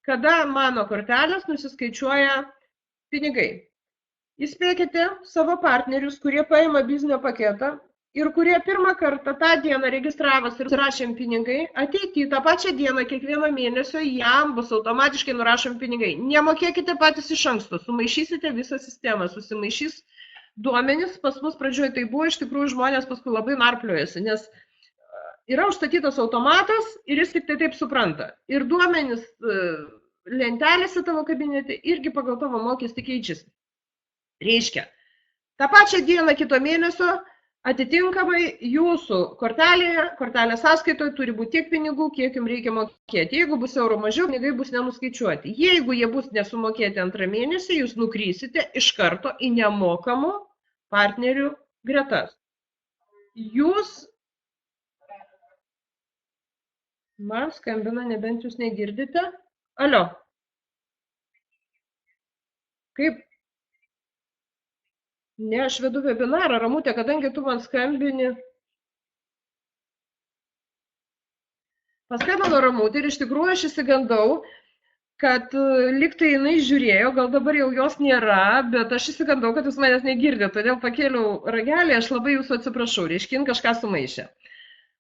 kada mano kortelės nusiskaičiuoja pinigai. Įspėkite savo partnerius, kurie paima biznio paketą ir kurie pirmą kartą tą dieną registravas ir rašėm pinigai, ateity tą pačią dieną kiekvieno mėnesio jam bus automatiškai nurašom pinigai. Nemokėkite patys iš anksto, sumaišysite visą sistemą, susimaišys duomenys. Pas mus pradžioje tai buvo, iš tikrųjų žmonės paskui labai narpliojasi, nes yra užstatytas automatas ir jis tik tai taip supranta. Ir duomenys lentelėse tavo kabinete irgi pagal tavo mokestį keičiasi. Reiškia, tą pačią dieną kito mėnesio atitinkamai jūsų kortelės sąskaitoje turi būti tiek pinigų, kiek jums reikia mokėti. Jeigu bus eurų mažiau, pinigai bus nenuskaičiuoti. Jeigu jie bus nesumokėti antrą mėnesį, jūs nukrysite iš karto į nemokamų partnerių gretas. Jūs man skambina, nebent jūs negirdite. Alio. Kaip? Ne, aš vedu webinarą, Ramutė, kadangi tu man skambini. Paskambino Ramutė ir iš tikrųjų aš įsigandau, kad liktai jinai žiūrėjo, gal dabar jau jos nėra, bet aš įsigandau, kad jūs manęs negirdėt, todėl pakėliau ragelį, aš labai jūsų atsiprašau, reiškia, kažką sumaišė.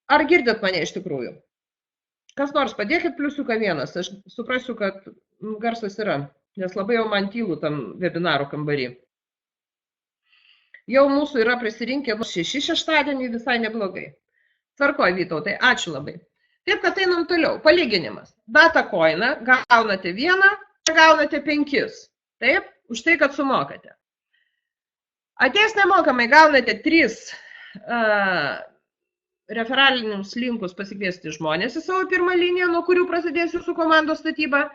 Ar girdėt mane iš tikrųjų? Kas nors padėkit +1, aš suprasiu, kad garsas yra, nes labai jau man tylu tam webinaro kambarį. Jau mūsų yra prisirinkę 6 šeštadienį, visai neblogai. Tvarkoj, Vytautai, ačiū labai. Taip, kad einam toliau. Palyginimas. Datacoiną gaunate 1, čia gaunate 5. Taip, už tai, kad sumokate. Ateis nemokamai gaunate 3 referalinius linkus pasikviesti žmonės į savo pirmą liniją, nuo kurių prasidės jūsų komandos statyba.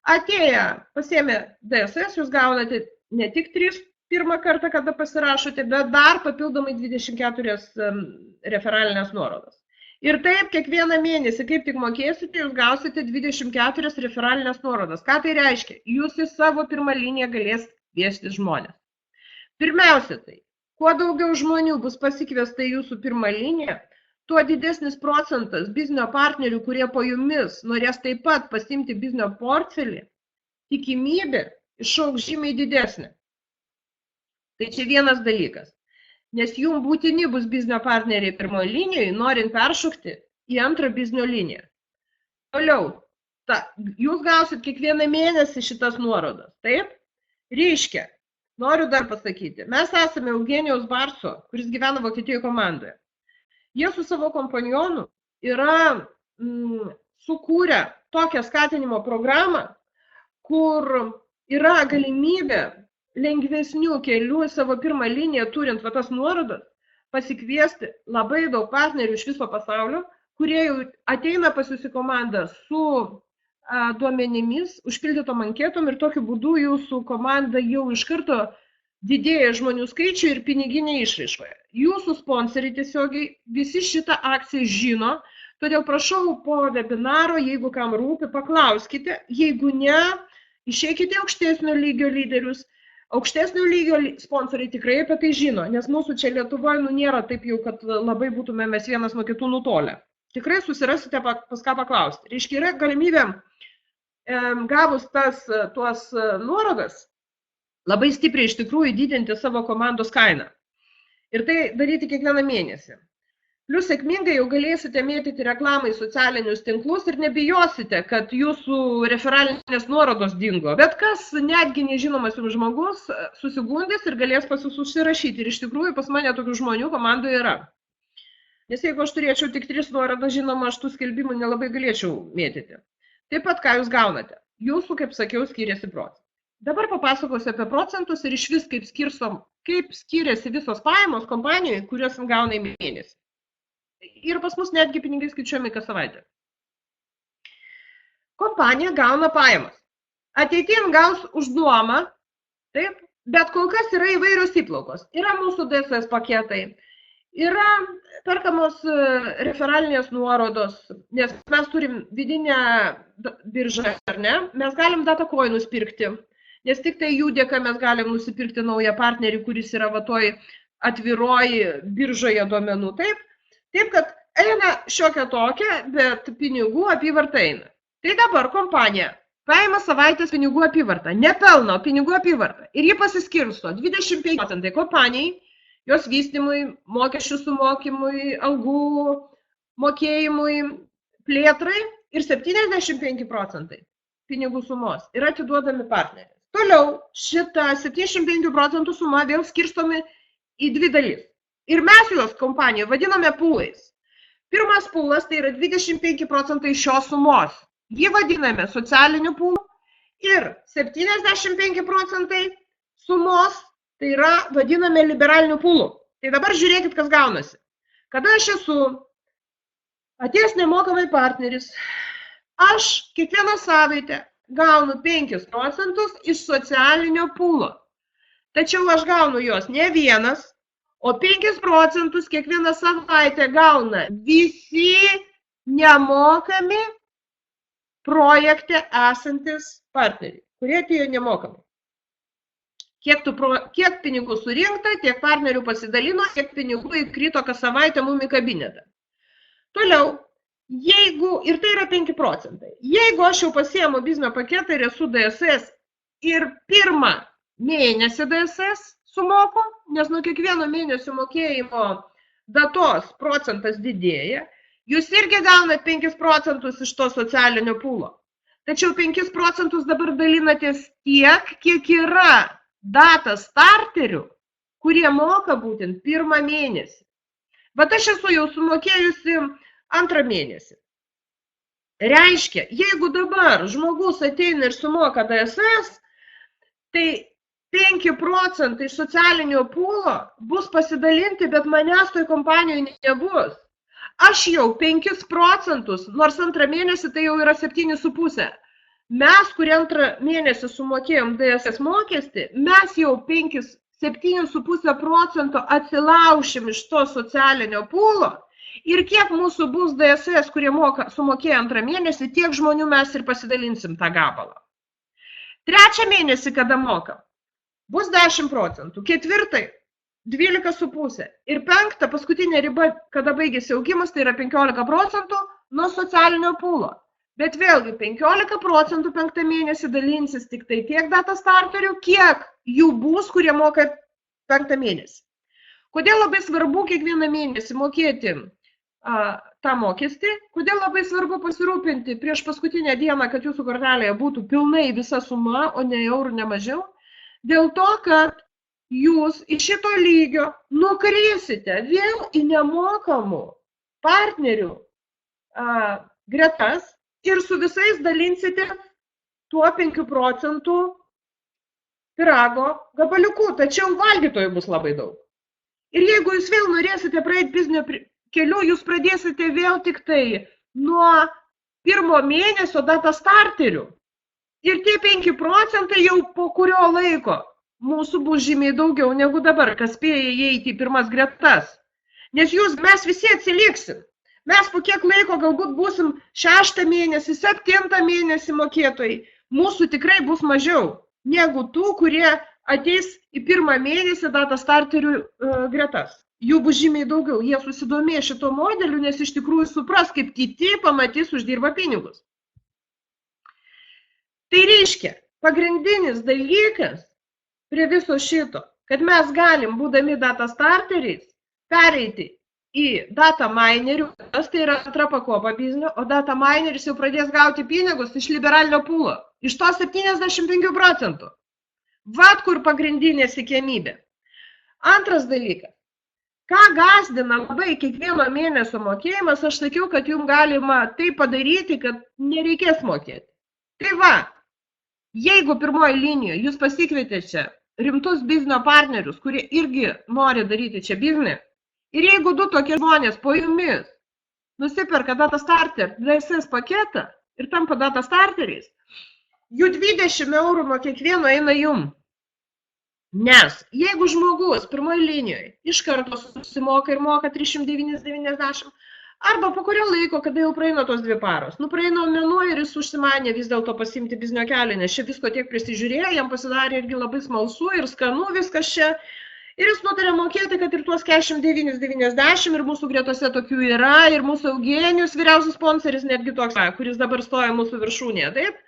Atėję, pasiėmė DSS, jūs gaunate ne tik 3 pirmą kartą, kada pasirašote, bet dar papildomai 24 referalinės nuorodas. Ir taip, kiekvieną mėnesį, kaip tik mokėsite, jūs gausite 24 referalinės nuorodas. Ką tai reiškia? Jūs į savo pirmą liniją galės kviesti žmonės. Pirmiausia tai, kuo daugiau žmonių bus pasikviesta į jūsų pirmą liniją, tuo didesnis procentas biznio partnerių, kurie po jumis norės taip pat pasiimti biznio portfelį, tikimybė išaugs žymiai didesnė. Tai čia vienas dalykas. nes jums būtini bus biznio partneriai pirmoje linijoje, norint peršokti į antrą biznio liniją. Toliau, jūs gausit kiekvieną mėnesį šitas nuorodas, taip? Reiškia, noriu dar pasakyti, mes esame Eugenijaus Barso, kuris gyvena Vokietijoje komandoje. Jie su savo kompanionu yra sukūrę tokią skatinimo programą, kur yra galimybė lengvesnių kelių į savo pirmą liniją, turint tas nuorodas, pasikviesti labai daug partnerių iš viso pasaulio, kurie jau ateina pas jūsų komandą su duomenimis, užpildytom anketom ir tokiu būdu jūsų komanda jau iš karto didėja žmonių skaičių ir piniginė išraiškoje. Jūsų sponsoriai tiesiogiai visi šitą akciją žino, todėl prašau po webinaro, jeigu kam rūpi, paklauskite, jeigu ne, išeikite aukštesnio lygio lyderius. Aukštesnio lygio sponsoriai tikrai apie tai žino, nes mūsų čia Lietuvoje nėra taip jau, kad labai būtume mes vienas nuo kitų nutolę. Tikrai susirasite pas ką paklausti. Reiškia, yra galimybė gavus tuos nuorodas labai stipriai iš tikrųjų didinti savo komandos kainą. Ir tai daryti kiekvieną mėnesį. Plius sėkmingai jau galėsite mėtyti reklamą į socialinius tinklus ir nebijosite, kad jūsų referalinės nuorodos dingo. Bet kas netgi nežinomas jums žmogus susigundys ir galės pas jūs užsirašyti. Ir iš tikrųjų pas mane tokių žmonių komandoje yra. Nes jeigu aš turėčiau tik 3 nuorodas, žinoma, aš tų skelbimų nelabai galėčiau mėtyti. Taip pat, ką jūs gaunate. Jūsų, kaip sakiau, skiriasi procentai. Dabar papasakosiu apie procentus ir iš vis kaip skiriasi visos pajamos kompanijoje, kurios gauna į mėnesį. Ir pas mus netgi pinigai skaičiuojami kas savaitę. Kompanija gauna pajamas. Ateitin gaus už nuomą, taip, bet kol kas yra įvairios įplaukos. Yra mūsų DSS paketai, yra perkamos referalinės nuorodos, nes mes turim vidinę biržą, ar ne? Mes galim datacoinus pirkti, nes tik tai jų dėka mes galim nusipirkti naują partnerį, kuris yra toj atviroj biržoje duomenų, taip? Taip, kad eina šiokia tokia, bet pinigų apyvarta eina. Tai dabar kompanija paima savaitės pinigų apyvartą, nepelno pinigų apyvartą ir ji pasiskirsto 25% kompanijai, jos vystymui, mokesčių sumokymui, algų mokėjimui, plėtrai ir 75% pinigų sumos yra atiduodami partneriams. Toliau šitą 75% sumą vėl skirstomi į 2 dalis. Ir mes juos kompanijoje vadiname pūlais. Pirmas pūlas tai yra 25% šios sumos. Jį vadiname socialiniu pūlu ir 75% sumos tai yra vadiname liberaliniu pūlu. Tai dabar žiūrėkit, kas gaunasi. Kada aš esu atėjęs nemokamai partneris, aš kiekvieną savaitę gaunu 5% iš socialinio pūlo. Tačiau aš gaunu jos ne vienas, o 5% kiekvieną savaitę gauna visi nemokami projekte esantis partneriai, kurie atėjo nemokamai. Kiek pinigų surinkta, tiek partnerių pasidalino, tiek pinigų įkrito kas savaitę mum į kabinetą. Toliau, ir tai yra 5%. Jeigu aš jau pasiemu biznio paketą ir esu DSS ir pirmą mėnesį DSS sumoku, nes nuo kiekvieno mėnesio mokėjimo datos procentas didėja, jūs irgi gaunat 5% iš to socialinio pūlo. Tačiau 5% dabar dalinatės tiek, kiek yra data starterių, kurie moka būtent pirmą mėnesį. Bet aš esu jau sumokėjusi 2 mėnesį. Reiškia, jeigu dabar žmogus ateina ir sumoka DSS, tai 5% iš socialinio pūlo bus pasidalinti, bet manęs toj kompanijoje nebus. Aš jau 5%, nors 2 mėnesį tai jau yra 7,5. Mes, kurie 2 mėnesį sumokėjom DSS mokestį, mes jau 7,5% atsilaušim iš to socialinio pūlo ir kiek mūsų bus DSS, kurie sumokėjo 2 mėnesį, tiek žmonių mes ir pasidalinsim tą gabalą. 3 mėnesį, kada mokam, bus 10%, 4 12,5 ir 5 paskutinė riba, kada baigėsi augimas, tai yra 15% nuo socialinio pūlo. Bet vėlgi 15% 5 mėnesį dalinsis tik tai tiek data starterių, kiek jų bus, kurie moka 5 mėnesį. Kodėl labai svarbu kiekvieną mėnesį mokėti tą mokestį? Kodėl labai svarbu pasirūpinti prieš paskutinę dieną, kad jūsų kortelėje būtų pilnai visa suma, o ne eurų, ne mažiau? Dėl to, kad jūs iš šito lygio nukrisite vėl į nemokamų partnerių gretas ir su visais dalinsite tuo 5 procentų pyrago gabaliukų, tačiau valgytojų bus labai daug. Ir jeigu jūs vėl norėsite praeiti biznio keliu, jūs pradėsite vėl tik tai nuo 1 mėnesio data starterių. Ir tie 5 procentai jau po kurio laiko mūsų bus žymiai daugiau negu dabar, kas spėja įeiti į pirmas gretas. Nes mes visi atsiliksim. Mes po kiek laiko galbūt būsim 6 mėnesį, 7 mėnesį mokėtojai. Mūsų tikrai bus mažiau negu tų, kurie ateis į 1 mėnesį data starterių gretas. Jų bus žymiai daugiau. Jie susidomė šito modeliu, nes iš tikrųjų supras, kaip kiti pamatys uždirba pinigus. Tai reiškia, pagrindinis dalykas prie viso šito, kad mes galim, būdami data starteriais, pereiti į data minerių, tai yra antra pakopa biznio, o data mineris jau pradės gauti pinigus iš liberalinio pūlo, iš to 75 procentų. Vat kur pagrindinė siekiamybė. Antras dalykas. Ką gazdina labai kiekvieno mėnesio mokėjimas, aš sakiau, kad jums galima tai padaryti, kad nereikės mokėti. Tai va, jeigu pirmoji linijoje jūs pasikvietėte čia rimtus biznio partnerius, kurie irgi nori daryti čia biznį, ir jeigu 2 tokie žmonės po jumis nusiperka data starter DSS paketą ir tampa data starteriais, jų 20 eurų nuo kiekvieno eina jum. Nes jeigu žmogus pirmoje linijoje iš karto susimoka ir moka 309,90, arba po kurio laiko, kada jau praeina tos 2 paros, praeina mėnuo ir jis užsimanė vis dėlto pasiimti biznio kelią, nes čia visko tiek prisižiūrėjo, jam pasidarė irgi labai smalsu ir skanu viskas čia. Ir jis nutarė mokėti, kad ir tuos 49,90 ir mūsų gretose tokių yra, ir mūsų Eugenijus, vyriausias sponsoris, netgi toks, kuris dabar stoja mūsų viršūnėje, taip?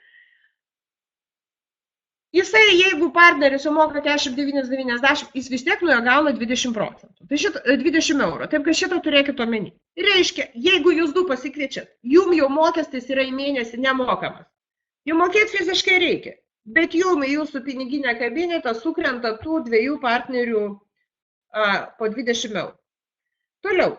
Jisai, jeigu partneris jau moka 49,90, jis vis tiek nuo jo gauna 20 procentų. Tai 20 eurų, taip kad šitą turėkite omeny. Reiškia, jeigu jūs 2 pasikviečiat, jum jau mokestis yra į mėnesį nemokamas. Jau mokėti fiziškai reikia. Bet jum į jūsų piniginę kabinetą sukrenta tų 2 partnerių po 20 eurų. Toliau,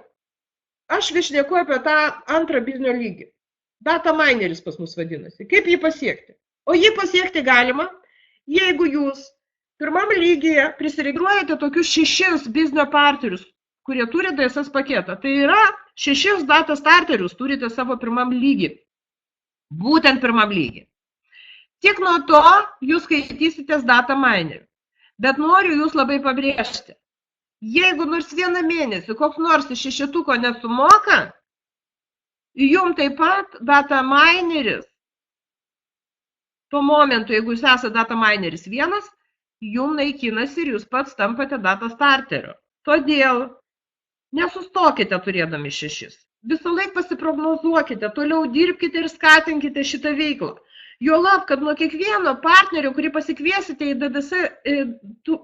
aš vis šneku apie tą antrą biznio lygį. Data mineris pas mus vadinasi. Kaip jį pasiekti? O jį pasiekti galima, jeigu jūs pirmam lygyje prisiregistruojate tokius 6 biznio partnerius, kurie turi DSS paketą. Tai yra 6 data starterius turite savo pirmam lygį. Būtent pirmam lygį. Tik nuo to jūs skaitysitės data minerių. Bet noriu jūs labai pabrėžti. Jeigu nors 1 mėnesį koks nors iš 6 nesumoka, jums taip pat data mineris, tuo momentu, jeigu jūs esate data mineris 1, jums naikinasi ir jūs pats tampate data starteriu. Todėl nesustokite turėdami 6. Visą laiką pasiprognozuokite, toliau dirbkite ir skatinkite šitą veiklą. Juolab, kad nuo kiekvieno partnerio, kurį pasikviesite į DDS,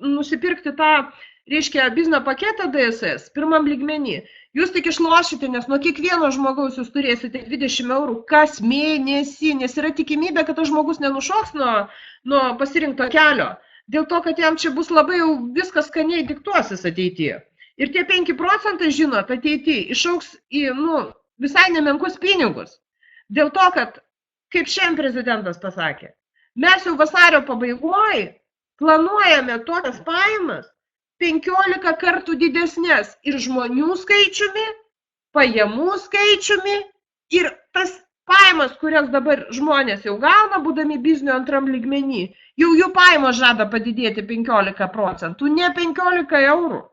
nusipirkti tą, reiškia, biznio paketą DSS, pirmam lygmenį, jūs tik išlošite, nes nuo kiekvieno žmogaus jūs turėsite 20 eurų kas mėnesį, nes yra tikimybė, kad tas žmogus nenušoks nuo pasirinkto kelio, dėl to, kad jam čia bus labai jau viskas skaniai diktuosis ateityje. Ir tie 5 procentai, žinot, ateityje išauks į, visai nemenkus pinigus. Dėl to, kad kaip šiandien prezidentas pasakė, mes jau vasario pabaigoje planuojame tokias pajamas 15 kartų didesnės ir žmonių skaičiumi, pajamų skaičiumi ir tas pajamas, kurias dabar žmonės jau gauna, būdami biznio antram lygmenį, jau jų pajamos žada padidėti 15 procentų, ne 15 eurų,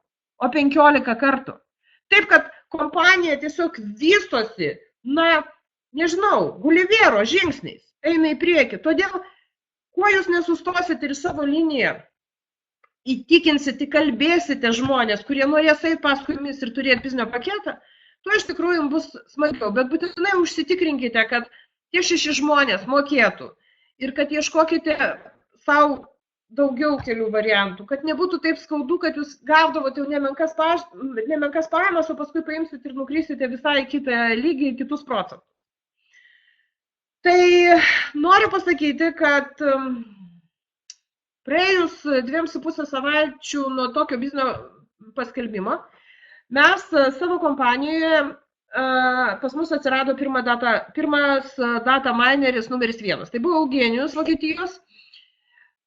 o 15 kartų. Taip, kad kompanija tiesiog vystosi, nežinau, Gulivero žingsniais, eina į priekį. Todėl, kuo jūs nesustosite ir savo liniją, įtikinsite, kalbėsite žmonės, kurie norės eiti paskui jumis ir turėti biznio paketą, tuo iš tikrųjų jums bus smagiau. Bet būtinai užsitikrinkite, kad tie 6 žmonės mokėtų ir kad ieškokite savo daugiau kelių variantų, kad nebūtų taip skaudu, kad jūs gaudavote jau nemenkas pajamas, o paskui paimsit ir nukrysite visai kitą lygį, kitus procentus. Tai noriu pasakyti, kad praėjus 2,5 savaičių nuo tokio biznio paskelbimo, mes savo kompanijoje, pas mus atsirado pirmas data mineris numeris 1. Tai buvo Eugenijus, Vokietijos.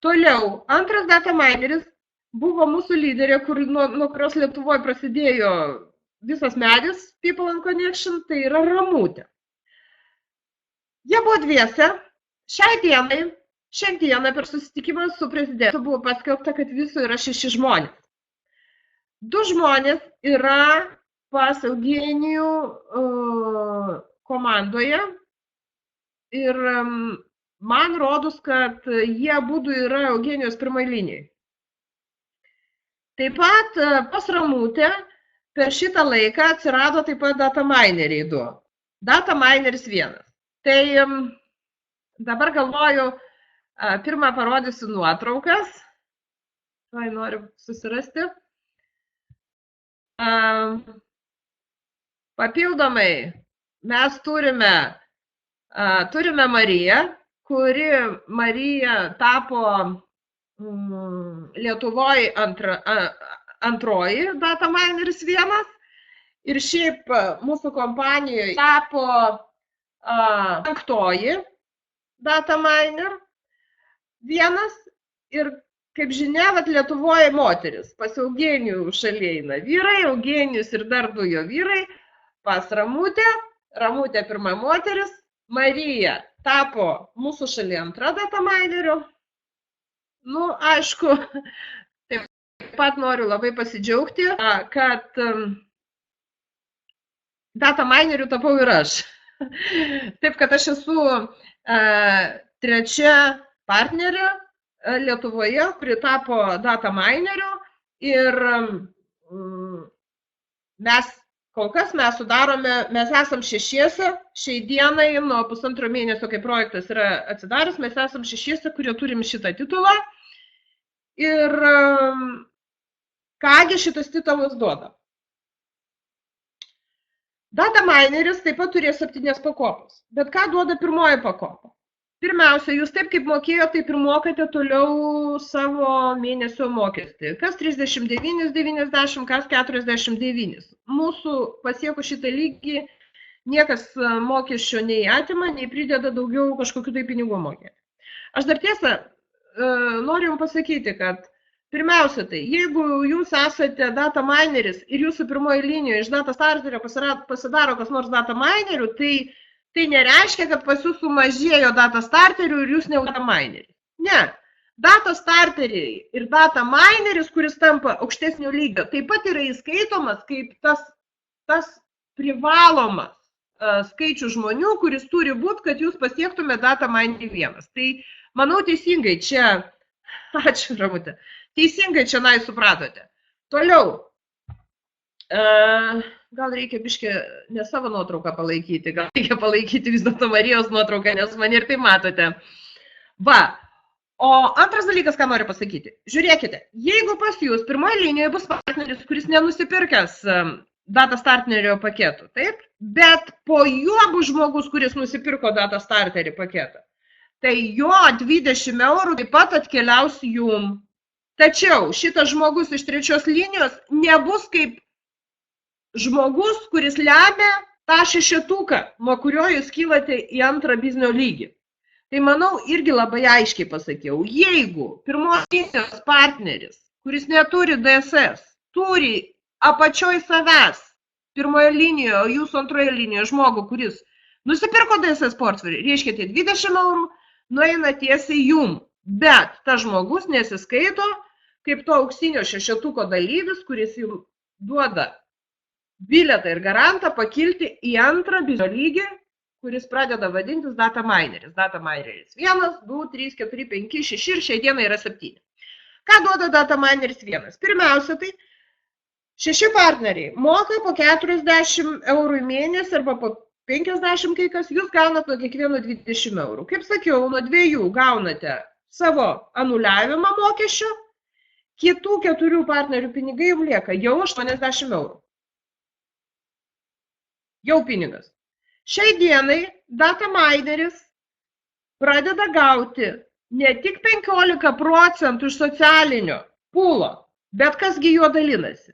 Toliau, antras data mineris buvo mūsų lyderė, nuo kurios Lietuvoje prasidėjo visas medis People and Connection, tai yra Ramutė. Jie buvo dviese. Šiandieną per susitikimą su prezidentu buvo paskelbta, kad viso yra 6 žmonės. 2 žmonės yra pas Eugenijų komandoje ir man rodos, kad jie abudu yra Eugenijos pirmai linijai. Taip pat pas Ramutę per šitą laiką atsirado taip pat data mineriai 2. Data mineris 1. Tai dabar galvoju, pirmą parodysiu nuotraukas. Tai noriu susirasti. Papildomai mes turime Mariją, kuri Marija tapo Lietuvoje antroji data mineris 1 ir šiaip mūsų kompanijoje tapo 5. data miner 1 ir kaip žinia, Lietuvoje moteris, pas Eugenijų šalyje eina vyrai, Eugenijus ir dar 2 jo vyrai, pas Ramutė pirma moteris, Marija tapo mūsų šalyje antra data mineriu. Nu, aišku, taip pat noriu labai pasidžiaugti, kad data mineriu tapau ir aš. Taip, kad aš esu 3 partnerė Lietuvoje, kuri tapo data mineriu ir kol kas mes esam 6, šiai dienai nuo 1,5 mėnesio, kai projektas yra atsidaręs, mes esam 6, kurie turim šitą titulą. Ir kągi šitas titulas duoda? Data mineris taip pat turės 7 pakopas. Bet ką duoda pirmoji pakopa? Pirmiausia, jūs taip kaip mokėjo, taip ir mokate toliau savo mėnesio mokestį. Kas 39,90, kas 49. Mūsų pasiekus šitą lygį niekas mokesčio nei atima, nei prideda daugiau kažkokių tai pinigų mokėti. Aš dar tiesą noriu jums pasakyti, kad pirmiausia, tai jeigu jūs esate data mineris ir jūsų pirmoji linijoje iš data starterio pasidaro kas nors data minerių, tai nereiškia, kad pas jūs sumažėjo data starterių ir jūs ne data mineris. Ne. Data starteriai ir data mineris, kuris tampa aukštesnio lygio, taip pat yra įskaitomas kaip tas privalomas skaičius žmonių, kuris turi būti, kad jūs pasiektume data minerį 1. Tai manau teisingai čia, ačiū Ramutė, teisingai čia supratote. Toliau. Gal reikia biškį ne savo nuotrauką palaikyti, gal reikia palaikyti vis dėlto Marijos nuotrauką, nes mane ir tai matote. Va, o antras dalykas, ką noriu pasakyti. Žiūrėkite, jeigu pas jūs pirmoje linijoje bus partneris, kuris nenusipirkęs data starterio paketų, taip? Bet po juo bus žmogus, kuris nusipirko data starterį paketą, tai jo 20 eurų taip pat atkeliaus jum. Tačiau šitas žmogus iš 3 linijos nebus kaip žmogus, kuris lemia tą 6, nuo kurio jūs kylate į antrą biznio lygį. Tai manau, irgi labai aiškiai pasakiau, jeigu pirmos linijos partneris, kuris neturi DSS, turi apačioj savęs pirmoje linijoje, o jūsų antroje linijoje žmogų, kuris nusipirko DSS portfelį, reiškia, tai 20 eurų nueina tiesiai jum, bet tas žmogus nesiskaito kaip to auksinio 6 dalyvis, kuris jums duoda bilietą ir garantą pakilti į antrą biznio lygį, kuris pradeda vadintis data mineris. Data mineris 1, 2, 3, 4, 5, 6 ir šiai dienai yra 7. Ką duoda data mineris 1? Pirmiausia, tai 6 partneriai moka po 40 eurų į mėnesį arba po 50 kai kas, jūs gaunat nuo kiekvieno 20 eurų. Kaip sakiau, nuo 2 gaunate savo anuliavimą mokesčio, kitų 4 partnerių pinigai jums lieka jau 80 eurų. Jau pinigas. Šiai dienai data mineris pradeda gauti ne tik 15% iš socialinio pūlo, bet kasgi juo dalinasi.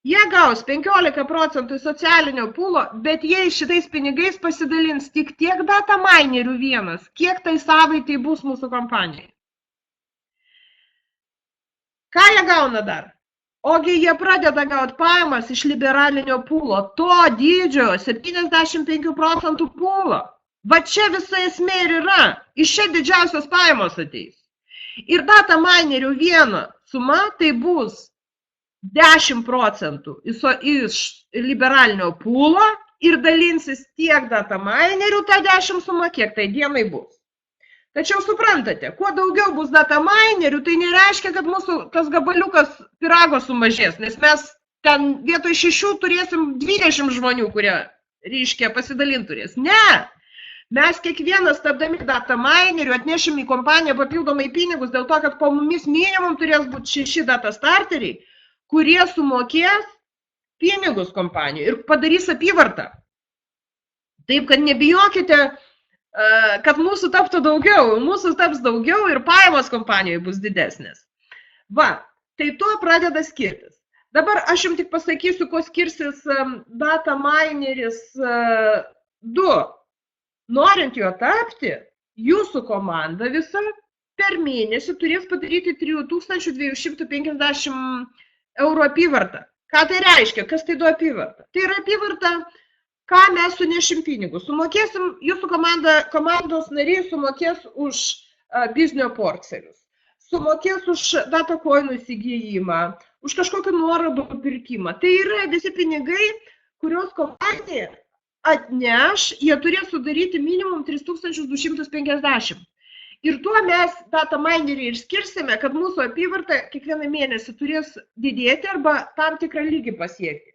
Jie gaus 15% iš socialinio pūlo, bet jie šitais pinigais pasidalins tik tiek data minerių vienas, kiek tai savaitai bus mūsų kompanijai. Ką jie gauna dar? Ogi jie pradeda gauti pajamas iš liberalinio pūlo, to dydžio 75% pūlo. Va čia visa esmė ir yra. Iš čia didžiausios pajamos ateis. Ir data minerių vieno suma tai bus 10% iš liberalinio pūlo ir dalinsis tiek data minerių tą 10 sumą, kiek tai dienai bus. Tačiau suprantate, kuo daugiau bus data minerių, tai nereiškia, kad mūsų tas gabaliukas pyrago sumažės, nes mes ten vietoj 6 turėsim 20 žmonių, kurie, reiškia, pasidalinti turės. Ne! Mes kiekvienas tapdami data minerių atnešim į kompaniją papildomai pinigus, dėl to, kad po mumis minimum turės būti 6 data starteriai, kurie sumokės pinigus kompanijai ir padarys apyvartą. Taip, kad nebijokite, kad mūsų taptų daugiau, mūsų taps daugiau ir pajamos kompanijoje bus didesnės. Va, tai tuo pradeda skirtis. Dabar aš jums tik pasakysiu, kuo skirsis data mineris 2. Norint jo tapti, jūsų komanda visa per mėnesį turės padaryti 3250 eurų apyvartą. Ką tai reiškia? Kas tai duoda apyvartą? Tai yra apyvarta, ką mes sunešim pinigus. Sumokėsim, jūsų komandos nariai sumokės už biznio portfelius, sumokės už data coinų įsigijimą, už kažkokį nuorodų pirkimą. Tai yra visi pinigai, kurios kompanija atneš, jie turės sudaryti minimum 3250. Ir tuo mes data mineriai ir skirsime, kad mūsų apyvarta kiekvieną mėnesį turės didėti arba tam tikrą lygį pasiekti.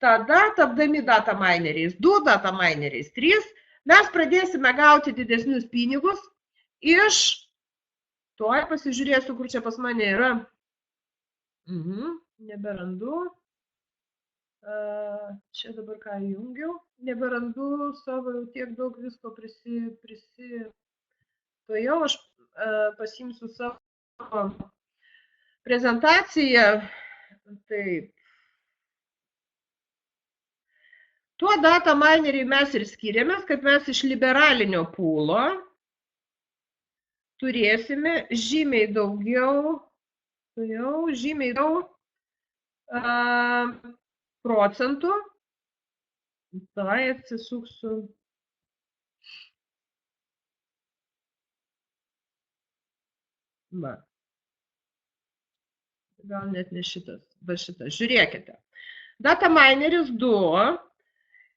Tada, tapdami data mineriais 2, data mineriais 3, mes pradėsime gauti didesnius pinigus iš, tuoj pasižiūrėsiu, kur čia pas mane yra, neberandu, čia dabar ką įjungiau, neberandu savo jau tiek daug visko to jau aš pasiimsiu savo prezentaciją, taip. Tuo data mineriai mes ir skiriamės, kad mes iš liberalinio pūlo turėsime žymiai daugiau procentų. Tai atsisuksiu. Va. Gal net ne šitas, bet šitas. Žiūrėkite. Data mineris 2.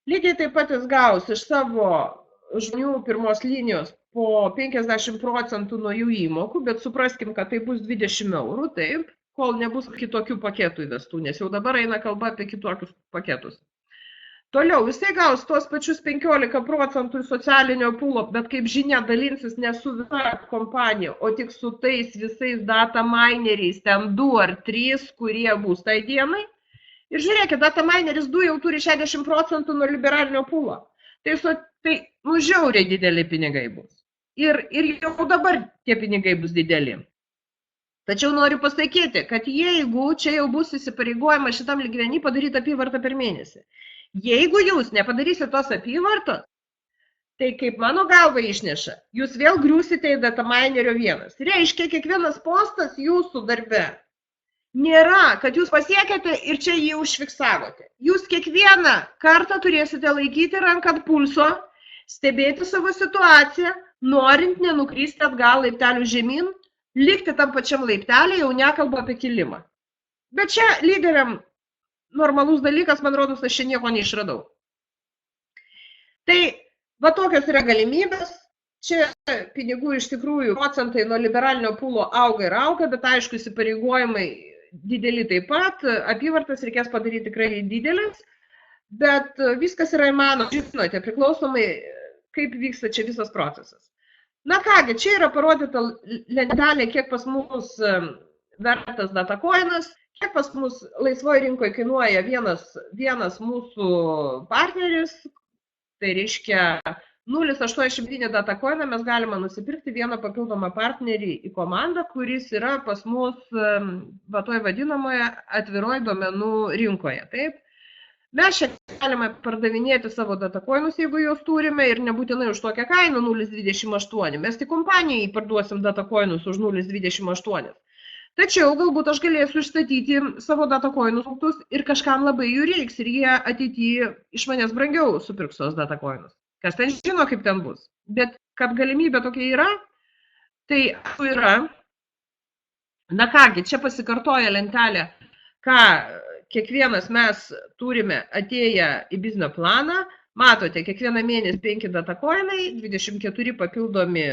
Lygiai taip pat jis gaus iš savo žmonių pirmos linijos po 50% nuo jų įmokų, bet supraskim, kad tai bus 20 eurų, taip, kol nebus kitokių paketų įvestų, nes jau dabar eina kalba apie kitokius paketus. Toliau, jisai gaus tuos pačius 15% socialinio pūlo, bet kaip žinia dalinsis ne su visa kompanija, o tik su tais visais data mineriais, ten 2 ar 3, kurie bus tai dienai. Ir žiūrėkit, data mineris 2 jau turi 60% nuo liberalinio pūlo. Tai žiauriai dideli pinigai bus. Ir jau dabar tie pinigai bus dideli. Tačiau noriu pasakyti, kad jeigu čia jau bus įsipareigojimas šitam lygmenį padaryti apyvartą per mėnesį, jeigu jūs nepadarysite tos apyvartos, tai kaip mano galva išneša, jūs vėl griūsite į data minerio 1. Reiškia, kiekvienas postas jūsų darbe nėra, kad jūs pasiekėte ir čia jį užfiksavote. Jūs kiekvieną kartą turėsite laikyti ranką ant pulso, stebėti savo situaciją, norint nenukristi atgal laiptelių žemyn, likti tam pačiam laiptelį, jau nekalbu apie kilimą. Bet čia lyderiam normalus dalykas, man rodos, aš čia nieko neišradau. Tai va tokios yra galimybės. Čia pinigų iš tikrųjų procentai nuo liberalinio pūlo auga ir auga, bet aišku, įsipareigojimai dideli taip pat, apyvartas reikės padaryti tikrai didelis, bet viskas yra įmanoma, žinote, priklausomai kaip vyksta čia visas procesas. Na kągi, čia yra parodyta lentelė, kiek pas mus vertas datacoinas, kiek pas mus laisvoje rinkoje kainuoja vienas mūsų partneris, tai reiškia 0,89 datacoiną mes galime nusipirkti vieną papildomą partnerį į komandą, kuris yra pas mus toj vadinamoje atviroje duomenų rinkoje. Taip? Mes čia galime pardavinėti savo datacoinus, jeigu juos turime, ir nebūtinai už tokią kainą 0,28. Mes tik kompanijai parduosim datacoinus už 0,28. Tačiau galbūt aš galėsiu išstatyti savo datacoinus ir kažkam labai jų reiks ir jie ateityje iš manęs brangiau supirks tos datacoinus. Kas ten žino, kaip ten bus. Bet kad galimybė tokia yra, tai yra. Na kągi, čia pasikartoja lentelė, ką kiekvienas mes turime atėję į biznio planą. Matote, kiekvieną mėnesį 5 datacoinai, 24 papildomi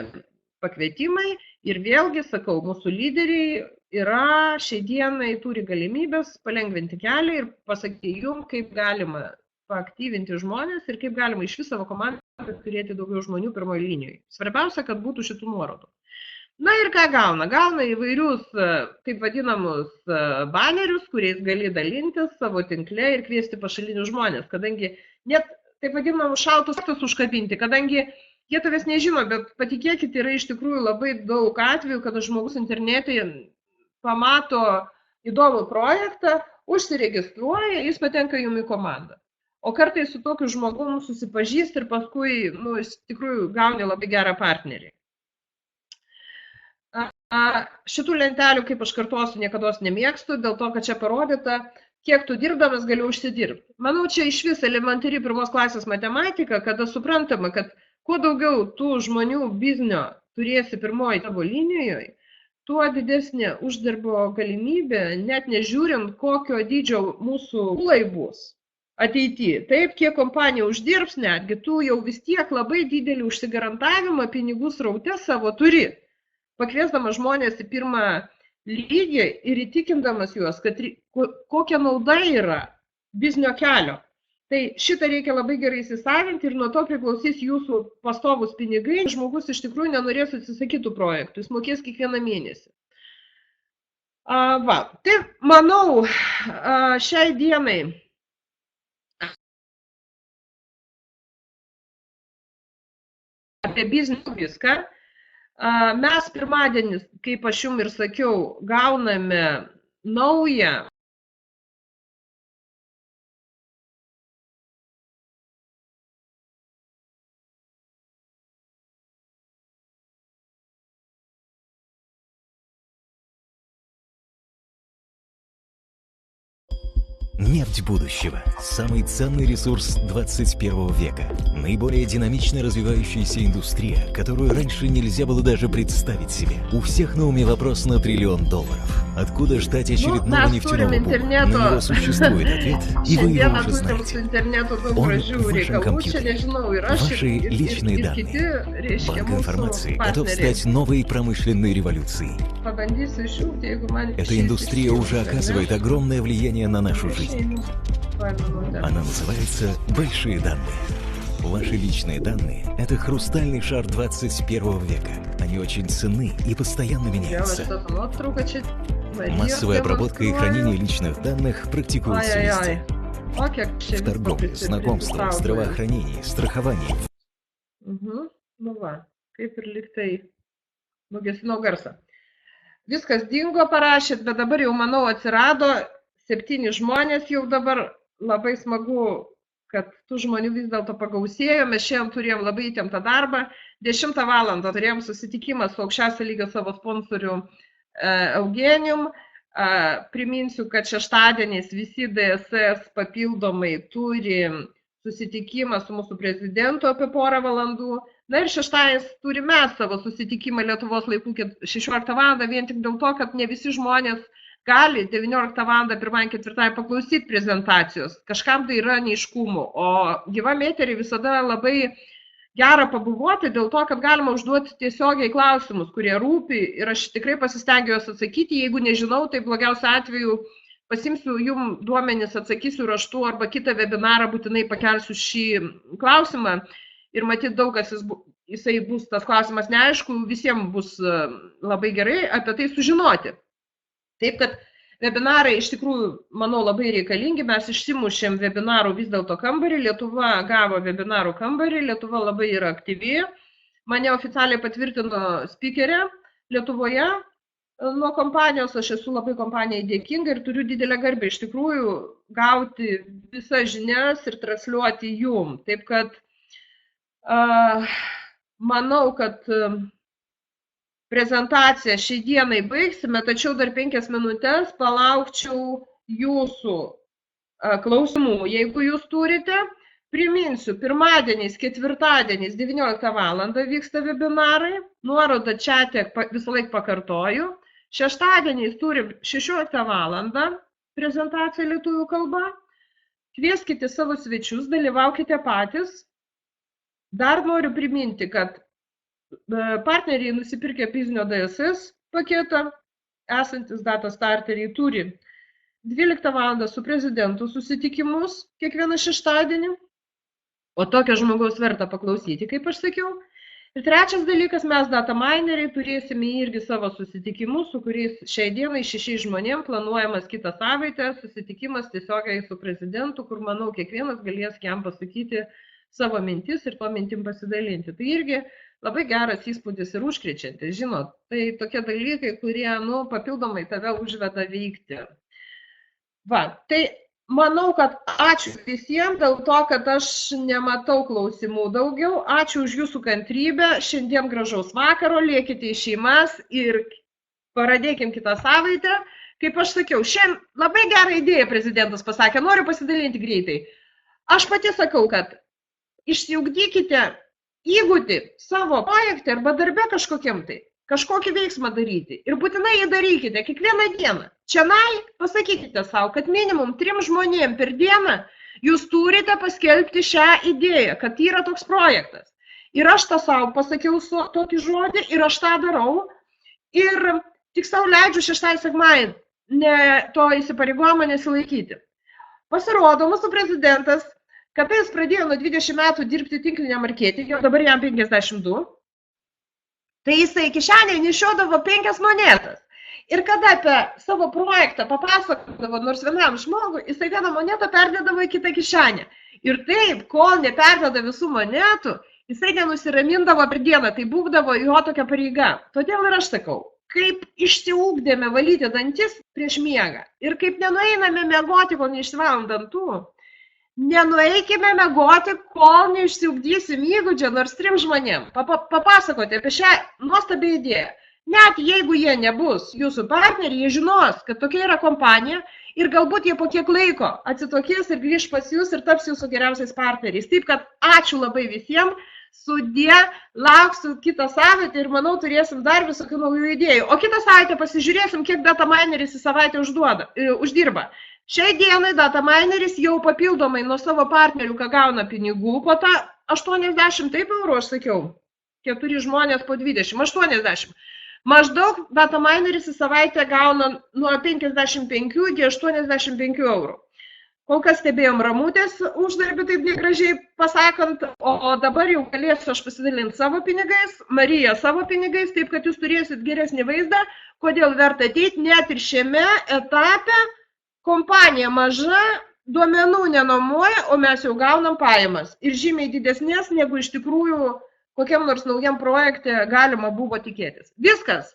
pakvietimai ir vėlgi, sakau, mūsų lyderiai yra šiai dienai turi galimybės palengvinti kelią ir pasakyti jums, kaip galima paaktyvinti žmonės ir kaip galima iš visą savo komandą turėti daugiau žmonių pirmoje linijoje. Svarbiausia, kad būtų šitų nuorodų. Na ir ką gauna? Gauna įvairius, taip vadinamus, banerius, kuriais gali dalintis savo tinkle ir kviesti pašalinius žmonės, kadangi net taip vadinamus šaltus aktus užkabinti, kadangi jie tavęs nežino, bet patikėkit, yra iš tikrųjų labai daug atvejų, kada žmogus internete pamato įdomų projektą, užsiregistruoja, jis patenka jums į komandą. O kartais su tokiu žmogum susipažįsti ir paskui, iš tikrųjų, gauni labai gerą partnerį. Šitų lentelių, kaip aš kartuosiu, niekados nemėgstu, dėl to, kad čia parodyta, kiek tu dirbdamas gali užsidirbti. Manau, čia iš vis elementari pirmos klasės matematika, kada suprantama, kad kuo daugiau tų žmonių biznio turėsi pirmoji tavo linijoje, tuo didesnė uždarbo galimybė, net nežiūrint, kokio dydžio mūsų pulai bus ateityje. Taip, kiek kompanija uždirbs, netgi tu jau vis tiek labai didelį užsigarantavimą pinigų sraute savo turi. Pakviesdamas žmonės į pirmą lygį ir įtikindamas juos, kad kokia nauda yra biznio kelio. Tai šitą reikia labai gerai įsisavinti ir nuo to priklausys jūsų pastovus pinigai. Žmogus iš tikrųjų nenorės atsisakyti projektų, jis mokės kiekvieną mėnesį. Tai manau, šiai dienai apie biznį viską. Mes pirmadienį, kaip aš jums ir sakiau, gauname naują Нефть будущего – самый ценный ресурс 21 века. Наиболее динамично развивающаяся индустрия, которую раньше нельзя было даже представить себе. У всех на уме вопрос на $1 триллион. Откуда ждать очередного нефтяного бума? На него существует ответ, и вы его уже знаете. Он в вашем компьютере. Ваши личные данные. Банк информации готов стать новой промышленной революцией. Эта индустрия уже оказывает огромное влияние на нашу жизнь. Она называется «Большие данные». Ваши личные данные – это хрустальный шар 21 века. Они очень ценны и постоянно меняются. Массовая обработка и хранение личных данных практикуются везде. В торговле, знакомствах, здравоохранении, страховании. Kaip ir liktai nugesinau garsą. Viskas dingo, parašėt, bet dabar jau, manau, atsirado 7 žmonės jau dabar. Labai smagu, kad tų žmonių vis dėlto pagausėjo. Mes šiandien turėjom labai įtemptą darbą. 10 valandą turėjom susitikimą su aukščiausio lygio savo sponsoriu Eugenijum. Priminsiu, kad šeštadieniais visi DSS papildomai turi susitikimą su mūsų prezidentu apie porą valandų. Na ir šeštadieniais turime savo susitikimą Lietuvos laikų 16 valandą, vien tik dėl to, kad ne visi žmonės gali 19 valandą pirmąjį ketvirtąjį paklausyti prezentacijos. Kažkam tai yra neiškumų, o gyvam eterį visada labai gera pabuvoti dėl to, kad galima užduoti tiesiogiai klausimus, kurie rūpi ir aš tikrai pasistengiu juos atsakyti. Jeigu nežinau, tai blogiausiu atveju pasimsiu jum duomenis, atsakysiu raštu arba kitą webinarą būtinai pakelsiu šį klausimą ir matyt daug kas jisai bus tas klausimas neaišku, visiems bus labai gerai apie tai sužinoti. Taip, kad webinarai iš tikrųjų, manau, labai reikalingi, mes išsimušėm webinarų vis dėlto kambarį, Lietuva gavo webinarų kambarį, Lietuva labai yra aktyvi, mane oficialiai patvirtino speakerė Lietuvoje nuo kompanijos, aš esu labai kompanijai dėkinga ir turiu didelę garbę iš tikrųjų gauti visas žinias ir transliuoti jum. Taip kad manau, kad prezentaciją šiai dienai baigsime, tačiau dar 5 minutės palaukčiau jūsų klausimų, jeigu jūs turite. Priminsiu, pirmadieniais, ketvirtadieniais 19 val. Vyksta webinarai, nuorodą čiate visą laiką pakartoju. Šeštadieniais turim 16 val. Prezentaciją lietuvių kalba. Kvieskite savo svečius, dalyvaukite patys. Dar noriu priminti, kad partneriai nusipirkę Biznio DSS paketą, esantis data starteriai turi 12 val. Su prezidentu susitikimus kiekvieną šeštadienį, o tokio žmogaus verta paklausyti, kaip aš sakiau. Ir trečias dalykas, mes data mineriai turėsime irgi savo susitikimus, su kuriais šiai dienai 6 žmonėm planuojamas kitą savaitę susitikimas tiesiogiai su prezidentu, kur, manau, kiekvienas galės jam pasakyti savo mintis ir to mintim pasidalinti. Tai irgi labai geras įspūdis ir užkrečiantis, žinot, tai tokie dalykai, kurie, papildomai tave užveda veikti. Va, tai manau, kad ačiū visiems dėl to, kad aš nematau klausimų daugiau. Ačiū už jūsų kantrybę. Šiandien gražaus vakaro, liekite į šeimas ir pradėkim kitą savaitę. Kaip aš sakiau, šiandien labai gerą idėją prezidentas pasakė, noriu pasidalinti greitai. Aš pati sakau, kad išsiugdykite įgūdį savo projekte arba darbe kažkokiam tai. Kažkokį veiksmą daryti ir būtinai jį darykite kiekvieną dieną. Čianai pasakykite savo, kad minimum 3 žmonėm per dieną jūs turite paskelbti šią idėją, kad yra toks projektas. Ir aš tą savo pasakiau tokį žodį ir aš tą darau. Ir tik savo leidžiu šeštąjį sekmadienį to įsipareigojimo nesilaikyti. Pasirodo, mūsų prezidentas, kad jis pradėjo nuo 20 metų dirbti tinklinę marketingą, dabar jam 52. Tai jisai kišenėje nešiodavo 5 monetas. Ir kada apie savo projektą papasakodavo nors vienam žmogui, jisai vieną monetą perdėdavo į kitą kišenę. Ir taip, kol neperdėda visų monetų, jisai nenusiramindavo per dieną, tai būdavo jo tokia pareiga. Todėl ir aš sakau, kaip išsiugdėme valyti dantis prieš miegą ir kaip nenueiname miegoti, kol neišsivalom dantų, nenueikime miegoti, kol neišsiugdysim įgūdžią nors 3 žmonėm. Papasakoti apie šią nuostabią idėją. Net jeigu jie nebus jūsų partneriai, jie žinos, kad tokia yra kompanija ir galbūt jie po kiek laiko atsitokės ir grįž pas jūs ir taps jūsų geriausiais partneriais. Taip kad ačiū labai visiems, sudie, lauksiu kitą savaitę ir manau turėsim dar visokių naujų idėjų. O kitą savaitę pasižiūrėsim, kiek data mineris į savaitę uždirba. Šiai dienai data mineris jau papildomai nuo savo partnerių, ką gauna pinigų, po tą 80 eurų, aš sakiau, 4 žmonės po 20, 80. Maždaug data mineris į savaitę gauna nuo 55 iki 85 eurų. Kol kas stebėjom Ramutės uždarbį, taip negražiai pasakant, o dabar jau galėsiu aš pasidalinti savo pinigais, Marija savo pinigais, taip kad jūs turėsit geresnį vaizdą, kodėl verta ateiti, net ir šiame etape. Kompanija maža, duomenų nenuomoja, o mes jau gaunam pajamas. Ir žymiai didesnės, negu iš tikrųjų kokiam nors naujam projekte galima buvo tikėtis. Viskas.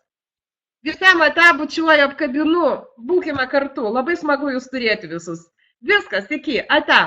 Visam ate bučiuoju, apkabinu. Būkime kartu. Labai smagu jūs turėti visus. Viskas, iki. Ate.